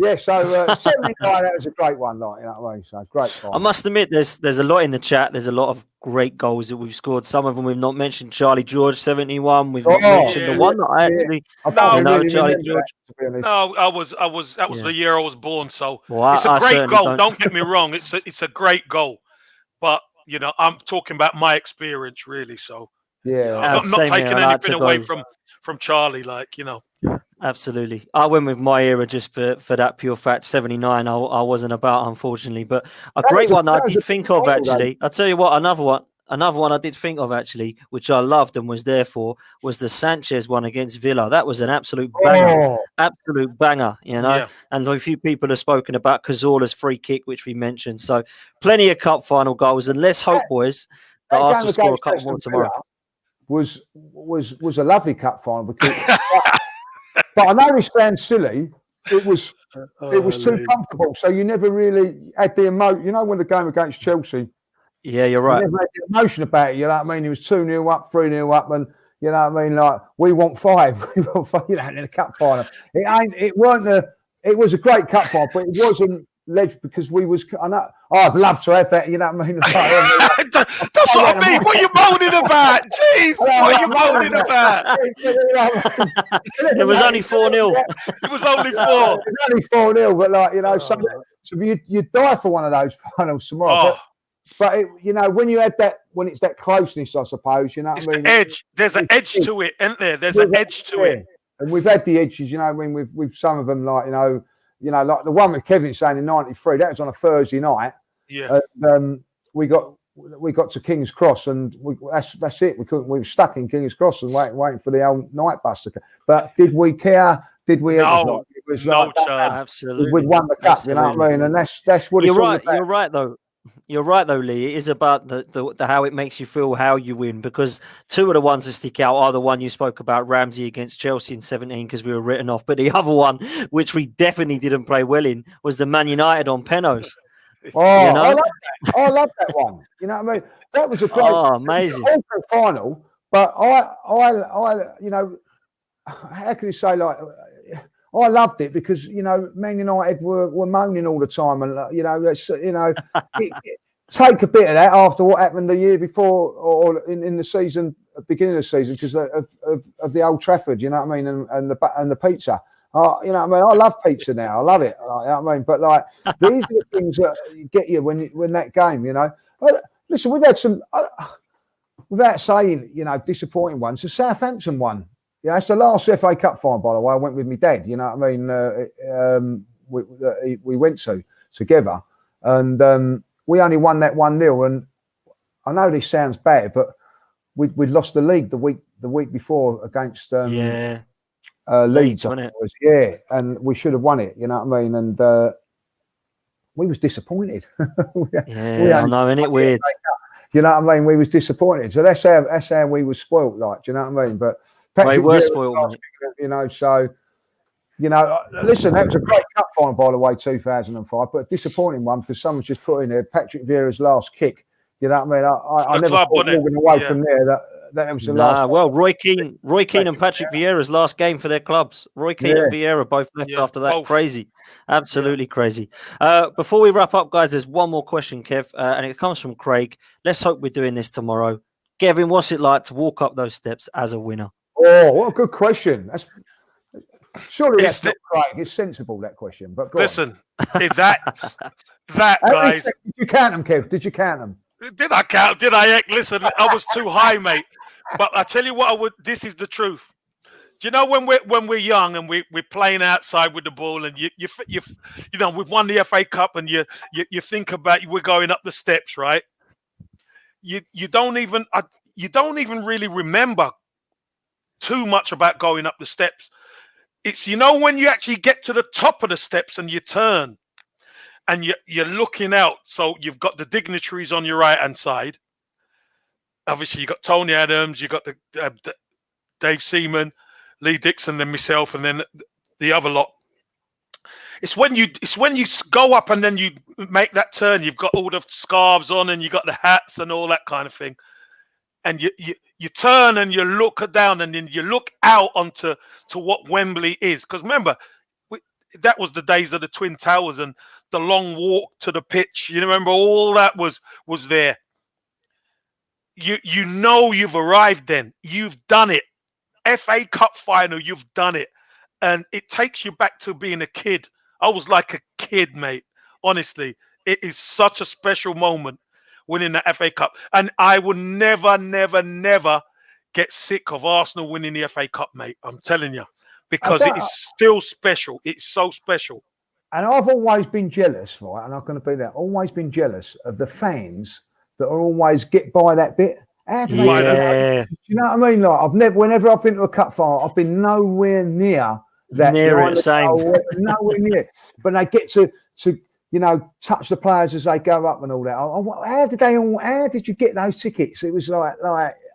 Yeah, so 79, that was a great one, like, you know what I mean? So great I time. must admit, there's a lot in the chat. There's a lot of great goals that we've scored. Some of them we've not mentioned. Charlie George, 71. We've not mentioned the yeah. one that I actually, I No, don't really Charlie remember George. that, to be honest. No, that was Yeah. the year I was born. So Well, it's a I great certainly goal. Don't get me wrong. It's a great goal, but I'm talking about my experience really. So Yeah. I'm not Same here. taking I like anything to away go. from Charlie. Absolutely. I went with my era just for that pure fact. 79, I wasn't about, unfortunately. But a That great was a- one that I that was did a think big of, final, though. actually. I'll tell you what, another one I did think of, actually, which I loved and was there for, was the Sanchez one against Villa. That was an absolute banger. Oh, Absolute banger, you know. Yeah. And a few people have spoken about Cazorla's free kick, which we mentioned. So plenty of cup final goals. And let's hope, boys, that that Arsenal game score a against couple more Aston tomorrow. Villa was a lovely cup final because, but I know this sounds silly. It was too comfortable, so you never really had the emotion. You know, when the game against Chelsea, Yeah, you're you right. never had the emotion about it. You know what I mean? It was 2-0 up, 3-0 up, and you know what I mean. Like we want 5, we want 5. You know, in the cup final, it was a great cup final, but it wasn't ledged because we was. I'd love to have that. You know what I mean? That's what I mean. What are you moaning about? Jeez, what are you moaning about? It was only 4-0. It was only 4. It was only 4-0, but like so you die for one of those finals tomorrow. Oh, But when you had that, when it's that closeness, I suppose, you know it's what I mean. the edge. There's an edge to it, isn't there? There's an edge to it. And we've had the edges, you know. I mean, with some of them, like like the one with Kevin saying in '93, that was on a Thursday night. Yeah. We got to King's Cross, and that's it. We were stuck in King's Cross and waiting for the old night bus to come. But did we care? Did we? No, it was no like, chance. Absolutely. we'd won the cup, you know what I mean? And that's what You're it's all right. about. You're right, though. You're right, though, Lee. It is about the how it makes you feel, how you win. Because two of the ones that stick out are the one you spoke about, Ramsey against Chelsea in 17, because we were written off. But the other one, which we definitely didn't play well in, was the Man United on Penos. Oh, You know? I love that one. You know what I mean? That was a great, amazing. awful final. But I, how can you say, like, I loved it because Man United were moaning all the time, and take a bit of that after what happened the year before or in the season, beginning of the season, because of the Old Trafford. You know what I mean? And the pizza. You know what I mean? I love pizza now. I love it. You know what I mean? But like these are the things that get you when that game. Listen, we've had some, without saying, disappointing ones. The Southampton one. Yeah, it's the last FA Cup final, by the way. I went with my dad. You know what I mean? We went to together, and we only won that 1-0. And I know this sounds bad, but we lost the league the week before against Leeds, wasn't it? Yeah, and we should have won it. You know what I mean? And we was disappointed. I know, isn't it weird? You know what I mean? We was disappointed. So that's how we was spoilt. Like, do you know what I mean? But We were spoiled, mate. So listen, that was a great cup final, by the way, 2005, but a disappointing one because someone's just put in there Patrick Vieira's last kick. You know what I mean? I never thought walking away from there that was the last. Well, Roy Keane and Patrick Vieira's last game for their clubs. Roy Keane and Vieira both left after that. Both. Crazy. Absolutely crazy. Before we wrap up, guys, there's one more question, Kev, and it comes from Craig. Let's hope we're doing this tomorrow. Kevin, what's it like to walk up those steps as a winner? Oh, what a good question. Surely that's not Craig. It's sensible, that question. But listen, is that guys? Did you count them, Kev? Did you count them? Did I count? Did I? Listen, I was too high, mate. But I tell you what, I would. This is the truth. Do you know when we're young and we're playing outside with the ball and you we've won the FA Cup and you think about we're going up the steps, right? You don't even really remember too much about going up the steps. It's when you actually get to the top of the steps and you turn and you're looking out. So you've got the dignitaries on your right hand side. Obviously, you got Tony Adams, you got the Dave Seaman, Lee Dixon, then myself, and then the other lot. It's when you go up and then you make that turn. You've got all the scarves on and you got the hats and all that kind of thing. And you turn and you look down and then you look out onto what Wembley is. Because remember, that was the days of the Twin Towers and the long walk to the pitch. You remember all that was there. You know you've arrived then. You've done it. FA Cup final, you've done it. And it takes you back to being a kid. I was like a kid, mate. Honestly, it is such a special moment winning the FA Cup. And I will never, never, never get sick of Arsenal winning the FA Cup, mate. I'm telling you. Because it is still special. It's so special. And I've always been jealous, right? And I'm going to be there. Always been jealous of the fans that are always get by that bit. How do they do that? You know what I mean? Like whenever I've been to a cup final, I've been nowhere near that. Near it, same. Nowhere near it. But they get to touch the players as they go up and all that. How did you get those tickets? It was like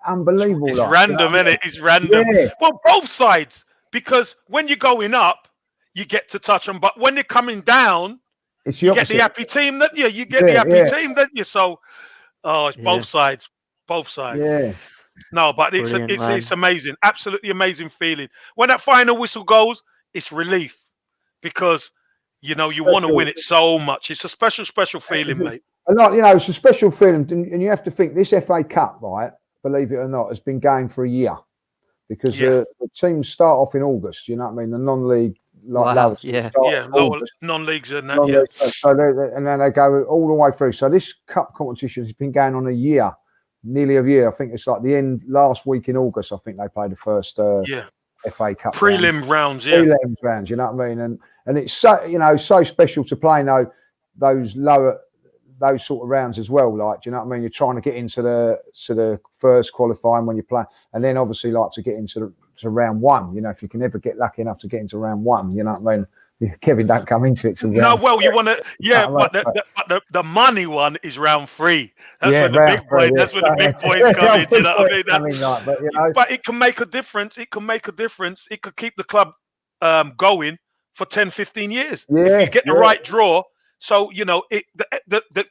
unbelievable. It's random, isn't it? It's random. Yeah. Well, both sides. Because when you're going up, you get to touch them. But when you're coming down, you get the happy team, don't you? You get the happy team, don't you? So, it's both sides. Both sides. Yeah. No, but it's amazing. Absolutely amazing feeling. When that final whistle goes, it's relief. Because, you want to win it so much. It's a special, special feeling, mate. And it's a special feeling. And you have to think this FA Cup, right, believe it or not, has been going for a year. Because the teams start off in August, you know what I mean? The non-league, lower non-leagues and that. And then they go all the way through. So this cup competition has been going on a year, nearly a year. I think it's like the end last week in August. I think they played the first FA Cup prelim rounds. Prelim rounds, you know what I mean? And it's so so special to play those sort of rounds as well. Like, do you know what I mean? You're trying to get into the first qualifying when you play, and then obviously like to get into round one. If you can ever get lucky enough to get into round one, you know what I mean? Kevin don't come into it. No, well, you want to, but the money one is round 3. That's when the big boys. That's when the big boys come in. You know what I mean? But it can make a difference. It can make a difference. It could keep the club going for 10, 15 years if you get the right draw. So the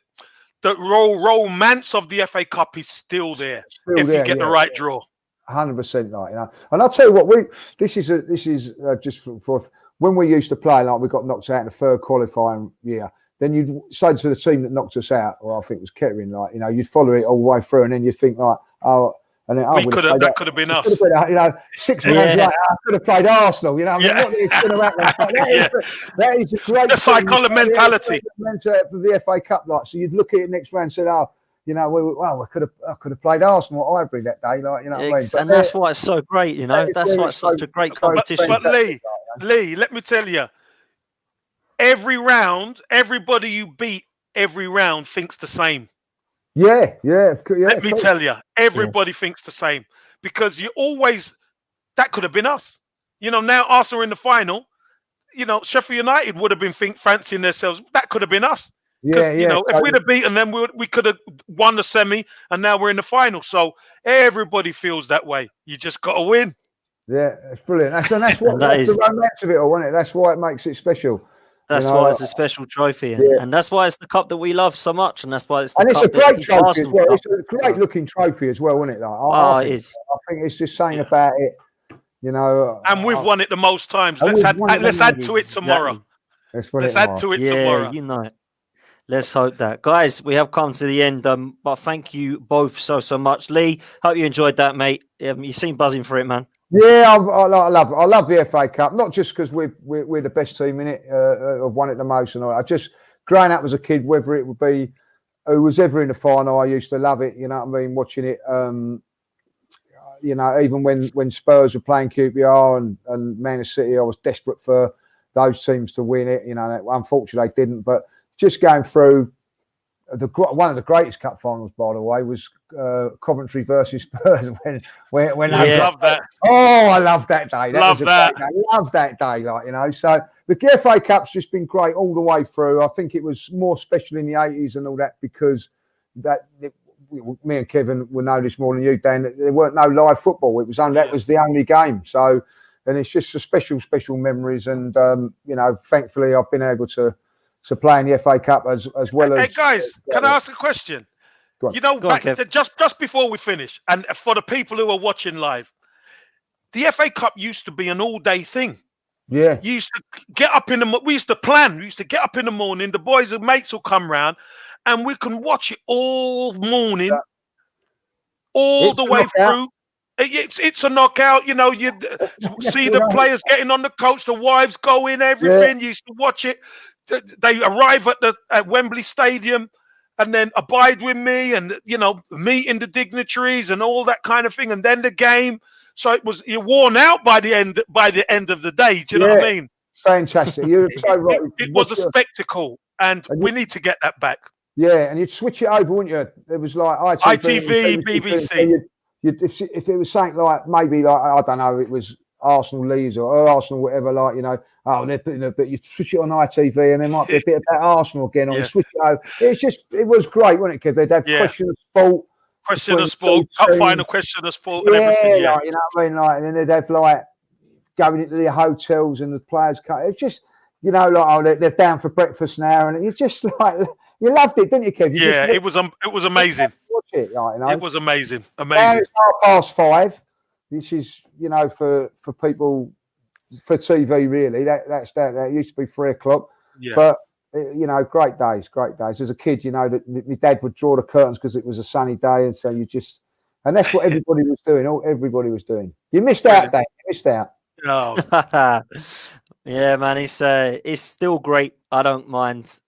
romance of the FA Cup is still there if you get the right draw. 100%, And I'll tell you what, this is just for when we used to play, like we got knocked out in the third qualifying year. Then you'd say to the team that knocked us out, or I think it was Kettering, you'd follow it all the way through, and then you'd think like, and then that could have been us. 6 months later, I could have played Arsenal. What is going to happen? That is a great. The psychological mentality for the FA Cup. So you'd look at it next round and say, I could have played Arsenal at Highbury that day. What I mean? And that's why it's so great. That's why it's such a great competition. But Lee, let me tell you, every round, everybody you beat every round thinks the same. Yeah. Let me tell you, everybody thinks the same because you always that could have been us. Now Arsenal in the final. Sheffield United would have been fancying themselves. That could have been us. If we'd have beaten them, we could have won the semi, and now we're in the final. So everybody feels that way. You just got to win. Yeah, it's brilliant. That's the romance of it all, isn't it? That's why it makes it special. That's why it's a special trophy, and that's why it's the cup that we love so much, and that's why it's the cup. It's a great trophy as well. It's a great looking trophy as well, isn't it? It is. I think it's just saying about it, And we've won it the most times. Let's add to it tomorrow. Let's add to it tomorrow. Let's hope that, guys. We have come to the end, but thank you both so much. Lee, hope you enjoyed that, mate. You seem buzzing for it, man. Yeah, I love the FA Cup, not just because we're the best team in it, have won it the most, and all. I just growing up as a kid, whether it would be who was ever in the final, I used to love it. You know what I mean? Watching it, even when Spurs were playing QPR and Man City, I was desperate for those teams to win it. Unfortunately they didn't, but just going through. One of the greatest cup finals, by the way, was Coventry versus Spurs. When I love that. Oh, I love that day. Love that day. So the FA Cup's just been great all the way through. I think it was more special in the 80s and all that because me and Kevin will know this more than you, Dan. There weren't no live football. It was that was the only game. So, and it's just a special memories. And thankfully, I've been able to play in the FA Cup as well as. Hey guys, can I ask a question? Just before we finish, and for the people who are watching live, the FA Cup used to be an all-day thing. Yeah. You used to get up in the. We used to plan. We used to get up in the morning. The boys and mates will come round, and we can watch it all morning, all It's the a way knockout. through. It's a knockout. You know, you see the players getting on the coach, the wives going, everything. You used to watch it. They arrive at Wembley Stadium, and then abide with me, and meeting the dignitaries and all that kind of thing, and then the game. So you're worn out by the end of the day. Do you know what I mean? Fantastic. You're so right. It was a spectacle, and we need to get that back. Yeah, and you'd switch it over, wouldn't you? It was like ITV, BBC. If it was something like maybe like I don't know, it was Arsenal Leeds or Arsenal whatever, like they're putting a bit. You switch it on ITV, and there might be a bit about Arsenal again, or you switch it over. It was great, wasn't it? Because they'd have question of sport. Question of sport, cup final question of sport, and everything. Yeah, like, you know what I mean. Like, and then they'd have like going into the hotels and the players. It's just like they're down for breakfast now, and it's just like you loved it, didn't you, Kev? It was amazing. Watch it, It was amazing. Now it's 5:30, which is for people for TV really. That used to be 3:00. Yeah. But great days. As a kid, that my dad would draw the curtains because it was a sunny day, and so and that's what everybody was doing. Everybody was doing. You missed out, Dave. You missed out. No. Yeah, man. It's still great. I don't mind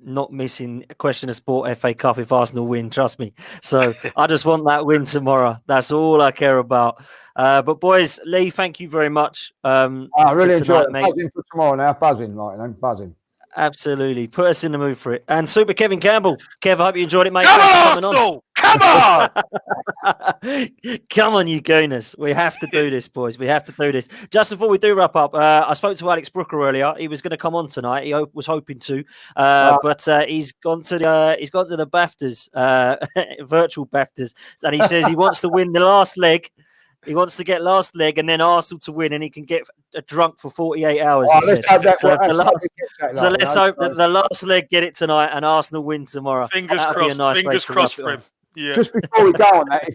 not missing a question of sport FA Cup if Arsenal win. Trust me. So I just want that win tomorrow. That's all I care about. But boys, Lee, thank you very much. I really enjoyed it. Mate. Buzzing for tomorrow now. Buzzing. Absolutely. Put us in the mood for it. And Super Kevin Campbell. Kev, I hope you enjoyed it, mate. Come Thanks on, for coming Arsenal! Come on! Come on, you gooners. We have to do this, boys. We have to do this. Just before we do wrap up, I spoke to Alex Brooker earlier. He was going to come on tonight. He was hoping to, but he's gone to the BAFTAs, virtual BAFTAs, and he says he wants to win the last leg. He wants to get last leg and then Arsenal to win, and he can get drunk for 48 hours. Let's hope that the last leg get it tonight and Arsenal win tomorrow. Fingers crossed for him. Yeah. Just before we go on that,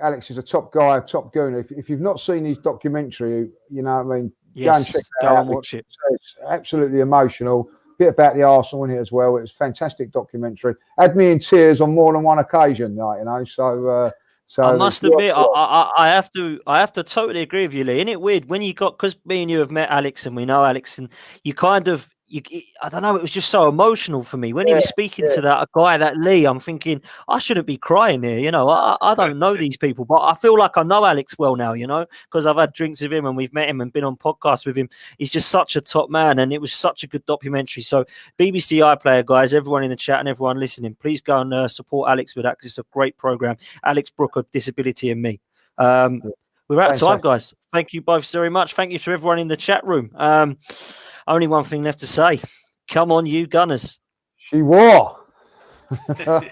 Alex is a top guy, a top gooner. If you've not seen his documentary, yes, go and watch it. It's absolutely emotional. Bit about the Arsenal in it as well. It was a fantastic documentary. Had me in tears on more than one occasion, So I must admit, I have to totally agree with you, Lee. Isn't it weird when because me and you have met Alex and we know Alex, and you kind of I don't know, it was just so emotional for me when he was speaking to that guy, that Lee. I'm thinking I shouldn't be crying here, I don't know these people, but I feel like I know Alex well now, because I've had drinks with him and we've met him and been on podcasts with him. He's just such a top man, and it was such a good documentary. So BBC iPlayer guys, everyone in the chat and everyone listening, please go and support Alex with that, because it's a great program. Alex Brooker, Disability and Me. We're out of time, guys. Thank you both very much. Thank you to everyone in the chat room. Only one thing left to say. Come on, you Gunners. She wore. Yeah.